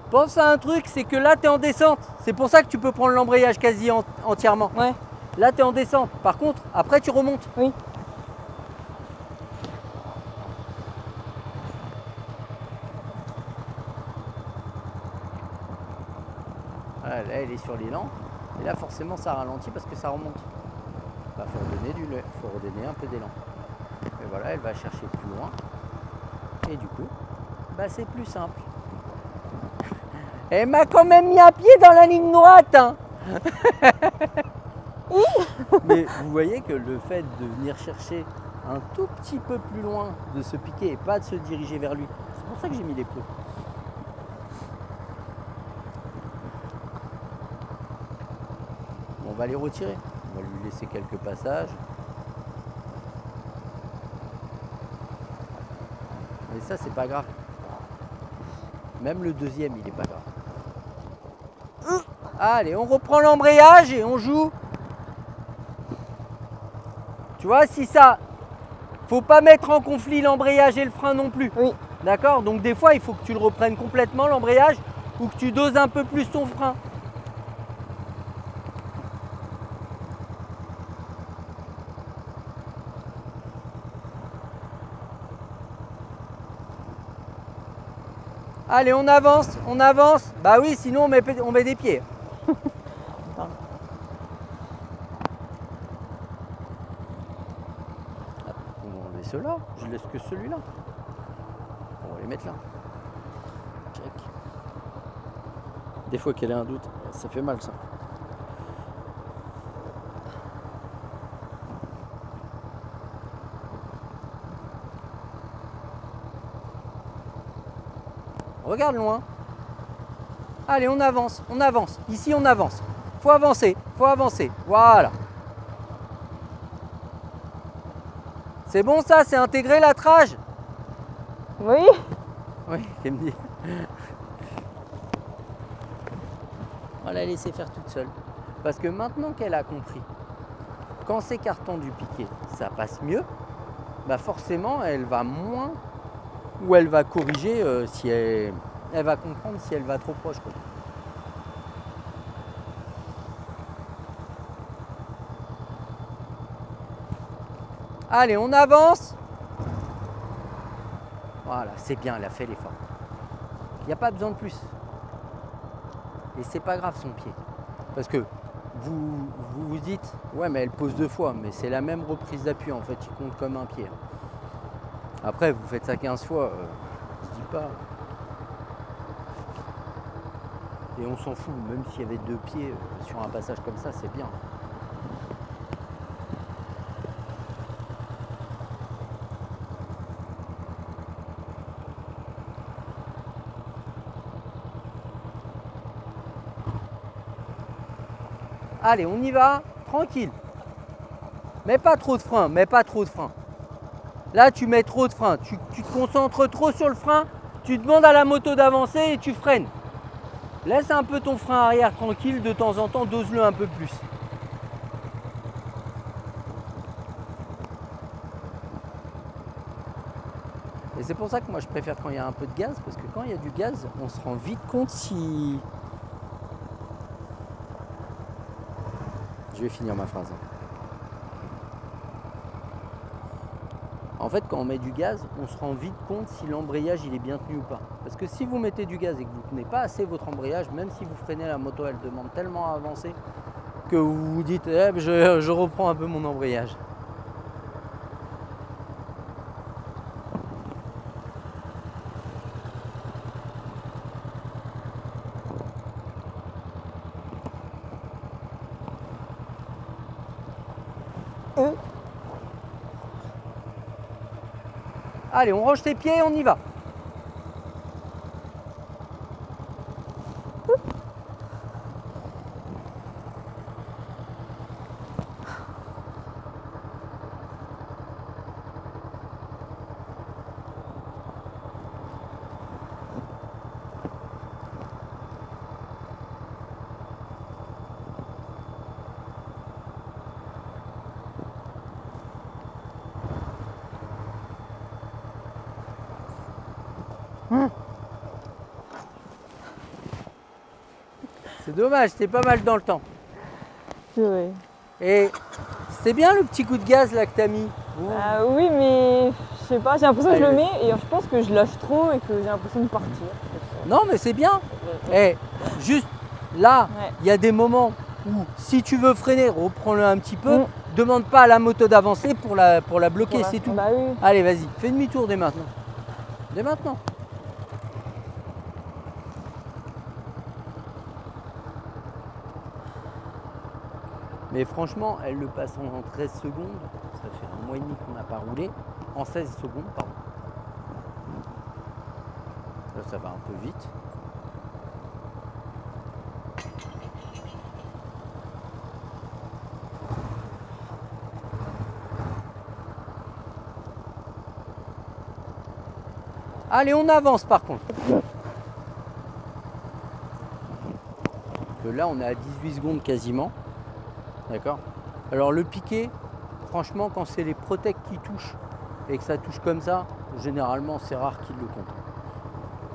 Pense à un truc, c'est que là, tu es en descente. C'est pour ça que tu peux prendre l'embrayage quasi entièrement. Ouais. Là, tu es en descente. Par contre, après, tu remontes. Oui. Voilà, là, elle est sur l'élan. Et là, forcément, ça ralentit parce que ça remonte. Bah, faut redonner un peu d'élan. Et voilà, elle va chercher plus loin. Et du coup, bah, c'est plus simple. Elle m'a quand même mis un pied dans la ligne droite, hein. Mais vous voyez que le fait de venir chercher un tout petit peu plus loin de se piquer et pas de se diriger vers lui, c'est pour ça que j'ai mis les pneus. Bon, on va les retirer. On va lui laisser quelques passages. Mais ça, c'est pas grave. Même le deuxième, il est pas grave. Allez, on reprend l'embrayage et on joue. Tu vois, si ça... Faut pas mettre en conflit l'embrayage et le frein non plus. Oui. D'accord? Donc des fois, il faut que tu le reprennes complètement, l'embrayage, ou que tu doses un peu plus ton frein. Allez, on avance, on avance. Bah oui, sinon on met des pieds. On va enlever ceux-là, je laisse que celui-là. On va les mettre là. Check. Des fois qu'elle a un doute, ça fait mal ça. Regarde loin. Allez, on avance, on avance. Ici, on avance. Faut avancer, faut avancer. Voilà. C'est bon ça, c'est intégré la trage? Oui. Oui, elle me dit. On va la laisser faire toute seule. Parce que maintenant qu'elle a compris, qu'en s'écartant du piquet, ça passe mieux, bah forcément, elle va moins, ou elle va corriger si elle va comprendre si elle va trop proche, quoi. Allez, on avance. Voilà, c'est bien, elle a fait l'effort. Il n'y a pas besoin de plus. Et c'est pas grave son pied. Parce que vous dites, ouais mais elle pose 2 fois, mais c'est la même reprise d'appui en fait, il compte comme un pied. Après, vous faites ça 15 fois, je dis pas. Et on s'en fout, même s'il y avait 2 pieds sur un passage comme ça, c'est bien. Allez, on y va, tranquille. Mets pas trop de frein, mets pas trop de frein. Là, tu mets trop de frein, tu te concentres trop sur le frein, tu demandes à la moto d'avancer et tu freines. Laisse un peu ton frein arrière tranquille, de temps en temps, dose-le un peu plus. Et c'est pour ça que moi je préfère quand il y a un peu de gaz, parce que quand il y a du gaz, on se rend vite compte si... Je vais finir ma phrase. En fait, quand on met du gaz, on se rend vite compte si l'embrayage il est bien tenu ou pas. Parce que si vous mettez du gaz et que vous ne tenez pas assez votre embrayage, même si vous freinez, la moto elle demande tellement à avancer que vous vous dites eh, je reprends un peu mon embrayage. Allez, on range tes pieds et on y va. C'est dommage, t'es pas mal dans le temps. Ouais. Et c'est bien le petit coup de gaz là que t'as mis. Oui, mais je sais pas, j'ai l'impression que je le Allez. mets et je pense que je lâche trop et que j'ai l'impression de partir. Non mais c'est bien. Et juste là, Ouais. il y a des moments où si tu veux freiner, reprends-le un petit peu. Demande pas à la moto d'avancer pour la bloquer, Voilà. c'est tout. Bah oui. Allez, vas-y, fais demi-tour dès maintenant. Dès maintenant. Mais franchement, elle le passe en 13 secondes. Ça fait un mois et demi qu'on n'a pas roulé. En 16 secondes, pardon. Là, ça va un peu vite. Allez, on avance par contre. Là, on est à 18 secondes quasiment. D'accord. Alors le piqué, franchement, quand c'est les protects qui touchent et que ça touche comme ça, généralement, c'est rare qu'ils le comptent.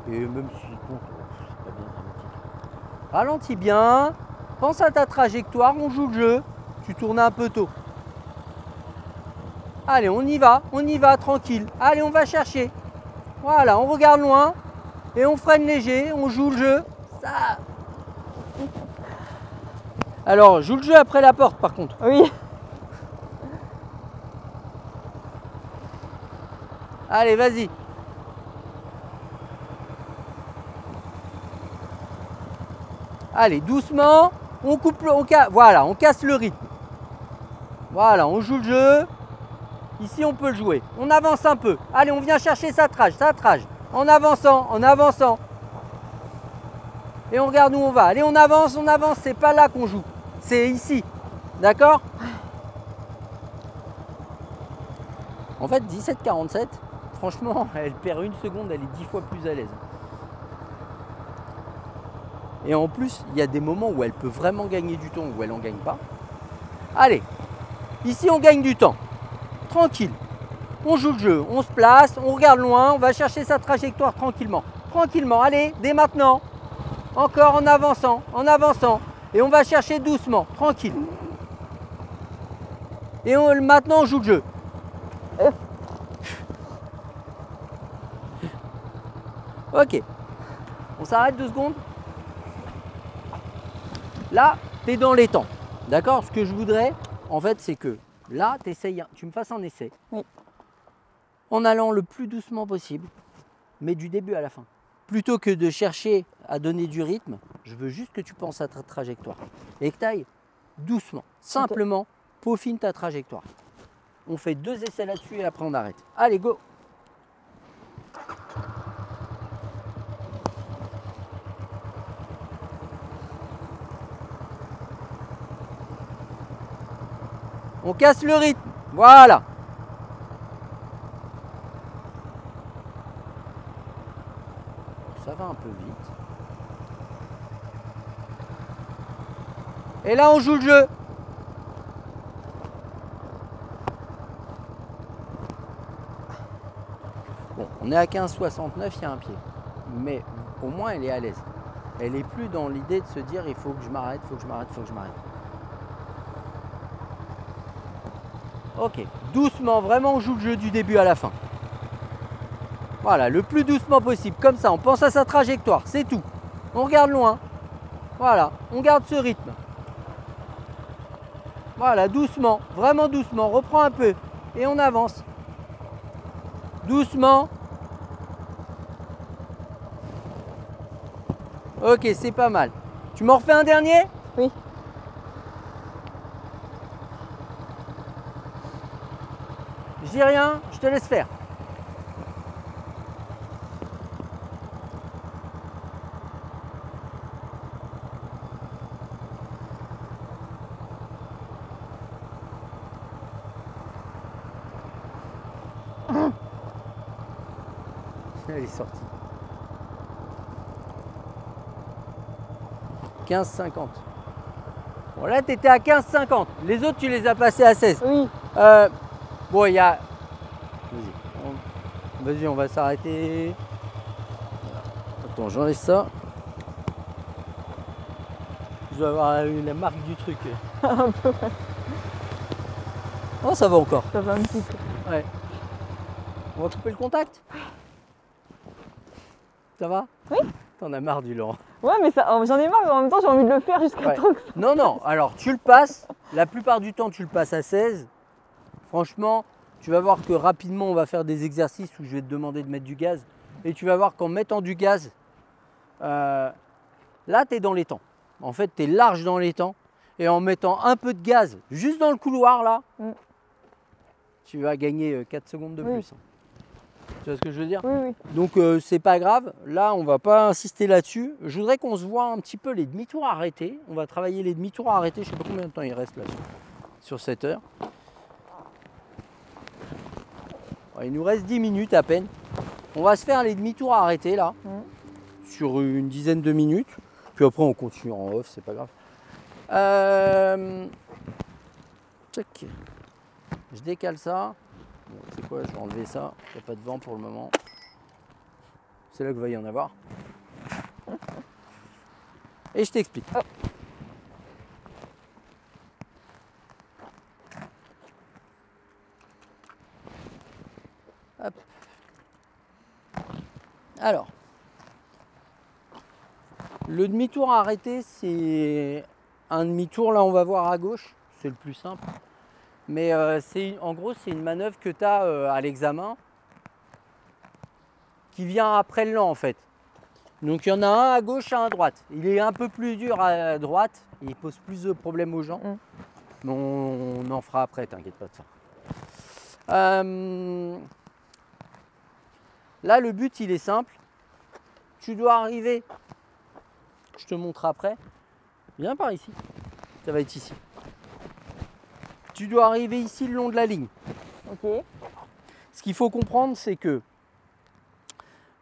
Et même s'ils comptent, c'est pas bien dramatique. Ralentis bien. Pense à ta trajectoire, on joue le jeu. Tu tournes un peu tôt. Allez, on y va, tranquille. Allez, on va chercher. Voilà, on regarde loin et on freine léger, on joue le jeu. Ça. Alors, joue le jeu après la porte par contre. Oui. Allez, vas-y. Allez, doucement, on coupe, voilà, on casse le rythme. Voilà, on joue le jeu. Ici, on peut le jouer. On avance un peu. Allez, on vient chercher sa trage. En avançant, en avançant. Et on regarde où on va. Allez, on avance. C'est pas là qu'on joue. C'est ici. D'accord? En fait, 17,47, franchement, elle perd une seconde, elle est 10 fois plus à l'aise. Et en plus, il y a des moments où elle peut vraiment gagner du temps, où elle n'en gagne pas. Allez, ici, on gagne du temps. Tranquille, on joue le jeu, on se place, on regarde loin, on va chercher sa trajectoire tranquillement. Tranquillement, allez, dès maintenant. Encore en avançant. Et on va chercher doucement, tranquille. Et maintenant, on joue le jeu. Ok, on s'arrête 2 secondes. Là, tu es dans les temps. D'accord? Ce que je voudrais, en fait, c'est que là, tu me fasses un essai. Oui. En allant le plus doucement possible, mais du début à la fin. Plutôt que de chercher à donner du rythme, je veux juste que tu penses à ta trajectoire. Et que tu ailles doucement, simplement, peaufine ta trajectoire. On fait 2 essais là-dessus et après on arrête. Allez, go! On casse le rythme, voilà. Ça va un peu vite. Et là, on joue le jeu. Bon, on est à 15,69, il y a un pied. Mais au moins, elle est à l'aise. Elle est plus dans l'idée de se dire, il faut que je m'arrête, Ok, doucement, vraiment on joue le jeu du début à la fin. Voilà, le plus doucement possible, comme ça, on pense à sa trajectoire, c'est tout. On regarde loin, voilà, on garde ce rythme. Voilà, doucement, vraiment doucement, reprends un peu et on avance. Doucement. Ok, c'est pas mal. Tu m'en refais un dernier? Oui. Je dis rien, je te laisse faire. Elle est sortie. 15,50. Bon là, tu étais à 15,50. Les autres, tu les as passés à 16. Oui. Bon, il y a... Vas-y, on va s'arrêter. Attends, j'enlève ça. Je dois avoir la marque du truc. Un peu. Oh, ça va encore. Ça va un petit peu. Ouais. On va couper le contact? Ça va? Oui. T'en as marre du lent. Ouais, mais ça, j'en ai marre, mais en même temps, j'ai envie de le faire jusqu'à Ouais. temps que ça. Non, non, alors tu le passes. La plupart du temps, tu le passes à 16. Franchement, tu vas voir que rapidement, on va faire des exercices où je vais te demander de mettre du gaz. Et tu vas voir qu'en mettant du gaz, là, tu es dans les temps. En fait, tu es large dans les temps. Et en mettant un peu de gaz juste dans le couloir, là, tu vas gagner 4 secondes de plus. Tu vois ce que je veux dire? Oui, oui. Donc, c'est pas grave. Là, on va pas insister là-dessus. Je voudrais qu'on se voit un petit peu les demi-tours arrêtés. On va travailler les demi-tours arrêtés. Je sais pas combien de temps il reste là sur cette heure. Il nous reste 10 minutes à peine. On va se faire les demi-tours arrêtés là, sur une dizaine de minutes. Puis après, on continue en off, c'est pas grave. Check. Je décale ça. Bon, c'est quoi? Je vais enlever ça. Il n'y a pas de vent pour le moment. C'est là qu'il va y en avoir. Et je t'explique. Oh. Hop. Alors, le demi-tour arrêté, c'est un demi-tour, là on va voir à gauche, c'est le plus simple. Mais en gros, c'est une manœuvre que tu as à l'examen qui vient après le lent en fait. Donc il y en a un à gauche et un à droite. Il est un peu plus dur à droite, il pose plus de problèmes aux gens. Mais on en fera après, t'inquiète pas de ça. Là, le but, il est simple. Tu dois arriver, je te montre après. Viens par ici, ça va être ici. Tu dois arriver ici le long de la ligne. Ok. Ce qu'il faut comprendre, c'est que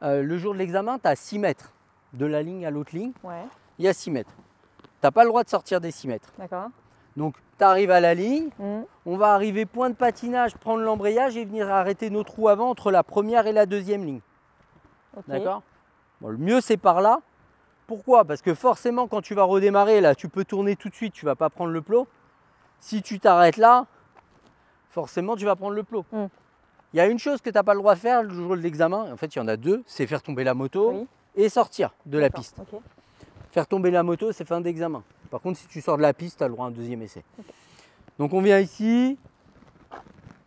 le jour de l'examen, tu as 6 mètres de la ligne à l'autre ligne. Ouais. Il y a 6 mètres. Tu n'as pas le droit de sortir des 6 mètres. D'accord. Donc, tu arrives à la ligne. On va arriver point de patinage, prendre l'embrayage et venir arrêter notre roue avant entre la première et la deuxième ligne. Ok. D'accord? Bon, le mieux, c'est par là. Pourquoi? Parce que forcément, quand tu vas redémarrer, là, tu peux tourner tout de suite, tu ne vas pas prendre le plot. Si tu t'arrêtes là, forcément, tu vas prendre le plot. Il y a une chose que tu n'as pas le droit de faire le jour de l'examen, en fait, il y en a deux, c'est faire tomber la moto et sortir de la piste. Okay. Faire tomber la moto, c'est fin d'examen. Par contre, si tu sors de la piste, tu as le droit à un deuxième essai. Okay. Donc, on vient ici,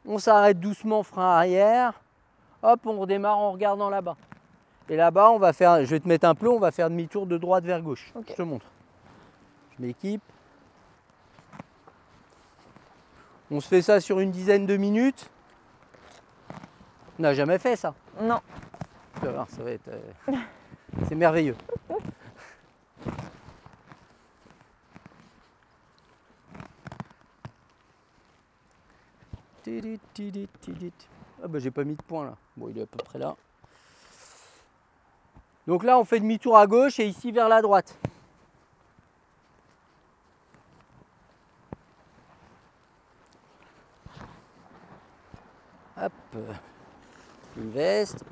on s'arrête doucement, frein arrière, hop, on redémarre en regardant là-bas. Et là-bas, on va faire, je vais te mettre un plot, on va faire demi-tour de droite vers gauche. Okay. Je te montre. Je m'équipe. On se fait ça sur une dizaine de minutes. On n'a jamais fait ça. Non. Tu vas voir, ça va être... c'est merveilleux. Ah bah j'ai pas mis de point là. Bon, il est à peu près là. Donc là, on fait demi-tour à gauche et ici vers la droite. Hop, une veste.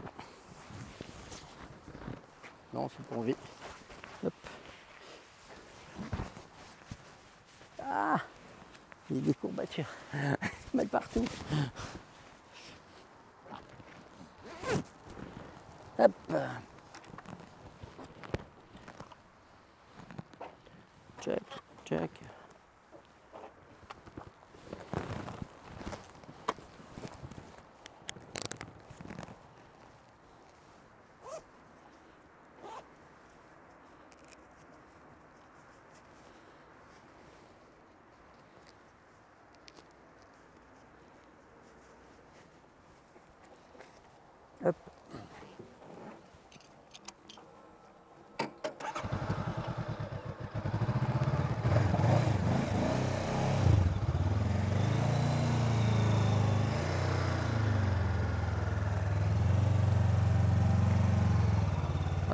Non, c'est pas envie. Hop. Ah, il y a des courbatures. Mal partout. Hop. Check, check. Hop.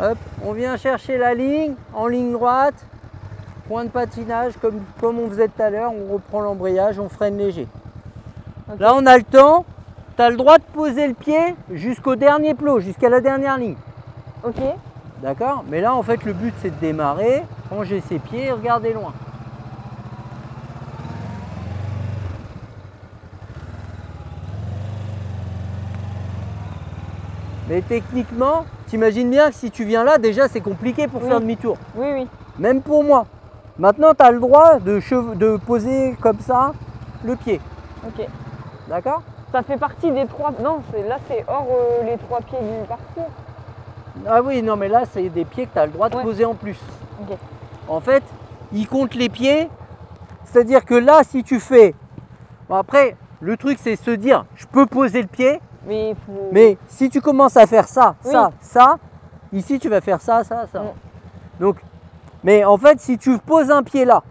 Hop, on vient chercher la ligne en ligne droite, point de patinage comme on faisait tout à l'heure, on reprend l'embrayage, on freine léger. Okay. Là on a le temps, tu as le droit de poser le pied jusqu'au dernier plot, jusqu'à la dernière ligne. Ok. D'accord? Mais là, en fait, le but, c'est de démarrer, ranger ses pieds et regarder loin. Mais techniquement, t'imagines bien que si tu viens là, déjà, c'est compliqué pour faire demi-tour. Oui, oui. Même pour moi. Maintenant, tu as le droit de poser comme ça le pied. Ok. D'accord? Ça fait partie des 3... Non, là, c'est hors les 3 pieds du parcours. Ah oui, non, mais là, c'est des pieds que tu as le droit de poser en plus. Ok. En fait, il compte les pieds. C'est-à-dire que là, si tu fais... Bon, après, le truc, c'est se dire, je peux poser le pied. Mais si tu commences à faire ça, ça, ici, tu vas faire ça, ça, ça. Donc, mais en fait, si tu poses un pied là,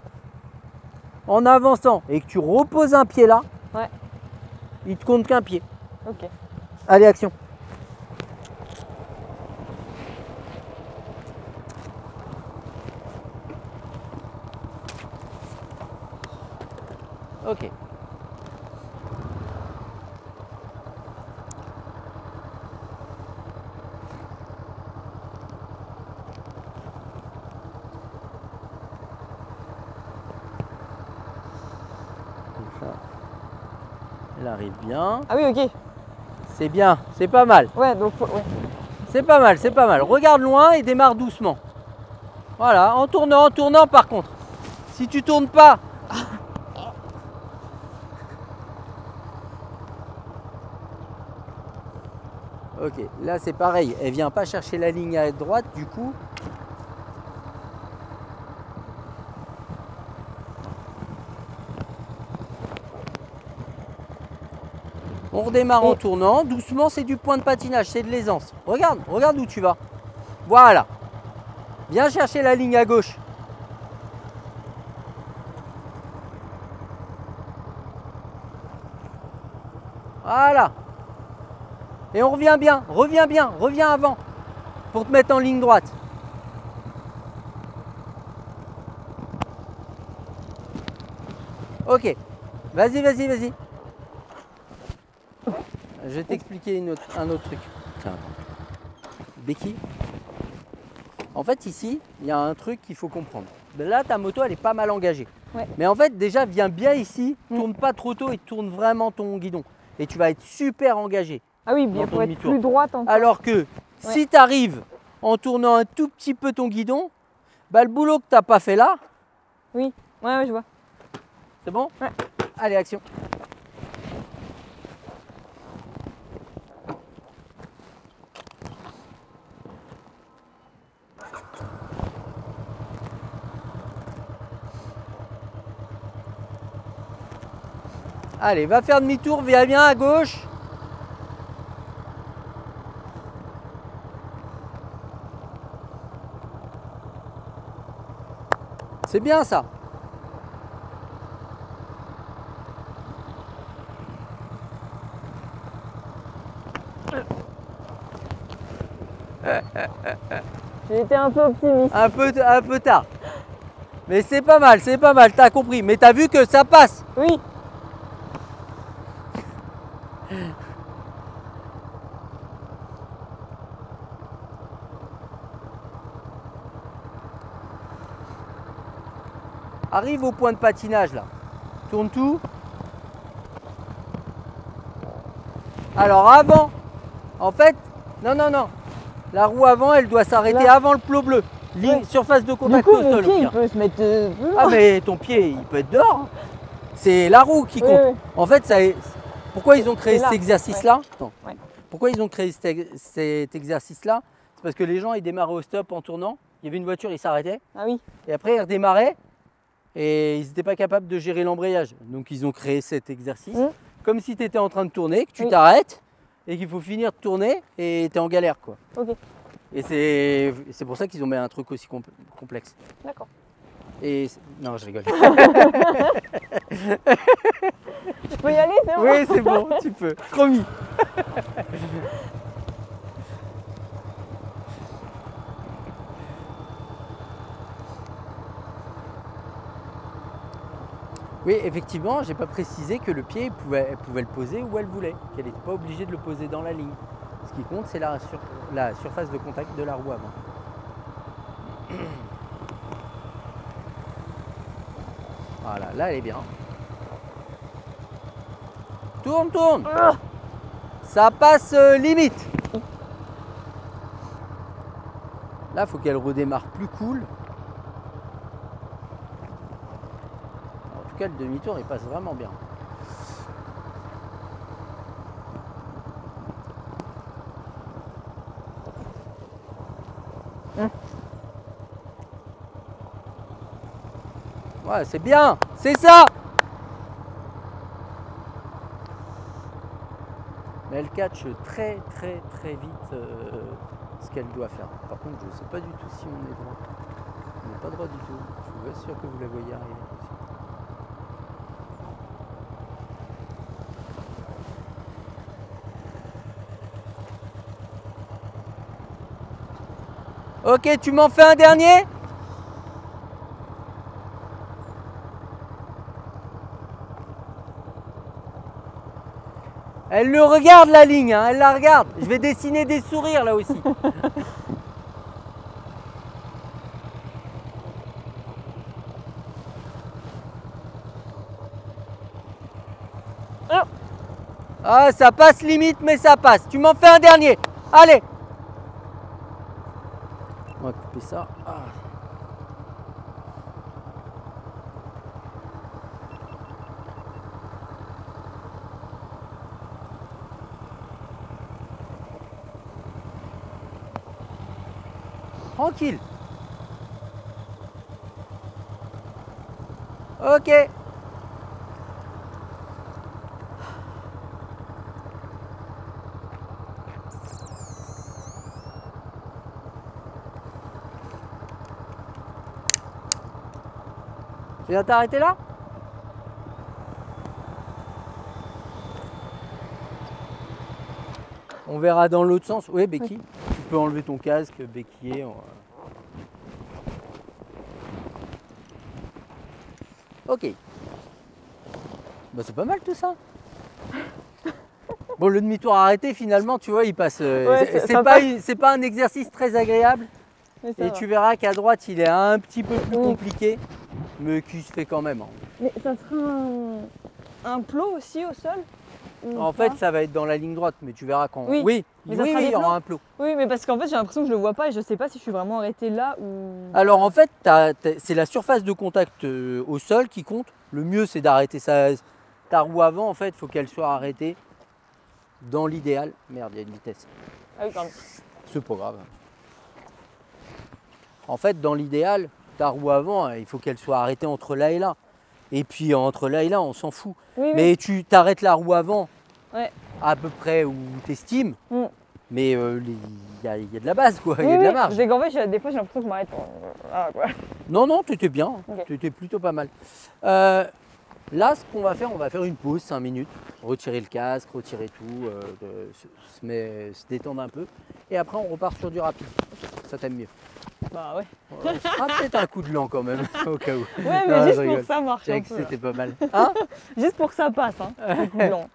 en avançant, et que tu reposes un pied là, il te compte qu'un pied. Ok. Allez, action. Ok. Elle arrive bien. Ah oui, ok. C'est bien, c'est pas mal. Ouais, donc C'est pas mal, c'est pas mal. Regarde loin et démarre doucement. Voilà, en tournant par contre. Si tu tournes pas. Ok, là c'est pareil. Elle vient pas chercher la ligne à droite, du coup. On redémarre en tournant. Doucement, c'est du point de patinage, c'est de l'aisance. Regarde où tu vas. Voilà. Viens chercher la ligne à gauche. Voilà. Et on revient bien, reviens avant pour te mettre en ligne droite. Ok. Vas-y. Je vais t'expliquer un autre truc. Tiens, béquille. En fait, ici, il y a un truc qu'il faut comprendre. Là, ta moto, elle est pas mal engagée. Ouais. Mais en fait, déjà, viens bien ici, tourne pas trop tôt et tourne vraiment ton guidon. Et tu vas être super engagé. Ah oui, bien pour être plus droite encore. Alors que si tu arrives en tournant un tout petit peu ton guidon, bah, le boulot que tu n'as pas fait là. Oui, ouais, je vois. C'est bon? Ouais. Allez, action. Allez, va faire demi-tour, viens bien à gauche. C'est bien ça. J'ai été un peu optimiste. Un peu tard. Mais c'est pas mal, t'as compris. Mais t'as vu que ça passe. Oui. Arrive au point de patinage là. Tourne tout. Alors avant, en fait, non. La roue avant, elle doit s'arrêter avant le plot bleu. Surface de contact du coup, au sol. Pied, il peut se mettre Ah mais ton pied, il peut être dehors. C'est la roue qui compte. Oui. En fait, pourquoi ils ont créé cet exercice-là? Pourquoi ils ont créé cet exercice-là? C'est parce que les gens, ils démarraient au stop en tournant. Il y avait une voiture, ils s'arrêtaient. Ah oui. Et après, ils redémarraient. Et ils n'étaient pas capables de gérer l'embrayage. Donc ils ont créé cet exercice. Comme si tu étais en train de tourner, que tu t'arrêtes et qu'il faut finir de tourner et tu es en galère, quoi. Ok. Et c'est pour ça qu'ils ont mis un truc aussi complexe. D'accord. Et non, je rigole. Je peux y aller, c'est bon? Oui, c'est bon, tu peux. Promis. Oui, effectivement, j'ai pas précisé que le pied, elle pouvait le poser où elle voulait, qu'elle n'était pas obligée de le poser dans la ligne. Ce qui compte, c'est la surface de contact de la roue avant. Voilà, là elle est bien. Tourne, tourne. Ça passe limite. Là, faut qu'elle redémarre plus cool. En tout cas, le demi-tour, il passe vraiment bien. Ouais, c'est bien, c'est ça. Mais elle catch très vite ce qu'elle doit faire. Par contre, je ne sais pas du tout si on est droit. On n'est pas droit du tout. Je vous assure que vous la voyez arriver. Ok, tu m'en fais un dernier? Elle le regarde la ligne, hein, elle la regarde. Je vais dessiner des sourires là aussi. Ah, ça passe limite, mais ça passe. Tu m'en fais un dernier. Allez. On va couper ça. Ah. Tranquille. Ok. Tu viens t'arrêter là? On verra dans l'autre sens. Oui, Becky. Oui. Tu peux enlever ton casque, béquiller. Ok. Bah, c'est pas mal tout ça. Bon, le demi-tour arrêté, finalement, tu vois, il passe. Ouais, c'est pas un exercice très agréable. Et tu verras qu'à droite, il est un petit peu plus compliqué, mais qui se fait quand même. Hein. Mais ça sera un plot aussi au sol? En fait, ça va être dans la ligne droite, mais tu verras quand. Oui, il y aura un plot. Oui, mais parce qu'en fait, j'ai l'impression que je le vois pas et je sais pas si je suis vraiment arrêté là ou. Alors en fait, c'est la surface de contact au sol qui compte. Le mieux, c'est d'arrêter ta roue avant. En fait, il faut qu'elle soit arrêtée dans l'idéal. Merde, il y a une vitesse. Ah oui, pardon. C'est pas grave. En fait, dans l'idéal, ta roue avant, il faut qu'elle soit arrêtée entre là et là. Et puis entre là et là, on s'en fout. Oui, mais tu t'arrêtes la roue avant ouais. À peu près où tu estimes. Mais il y a de la base, quoi. Il y a de la marge. En fait, des fois, j'ai l'impression que je m'arrête. Non, tu étais bien. Okay. Tu étais plutôt pas mal. Là, ce qu'on va faire, on va faire une pause, 5 minutes. Retirer le casque, retirer tout, se détendre un peu. Et après, on repart sur du rapide. Ça t'aime mieux? Bah ouais. On fera peut-être un coup de lent quand même, au cas où. Ouais, mais juste pour que ça marche. C'était pas mal. Hein? Juste pour que ça passe, hein. Un coup de lent.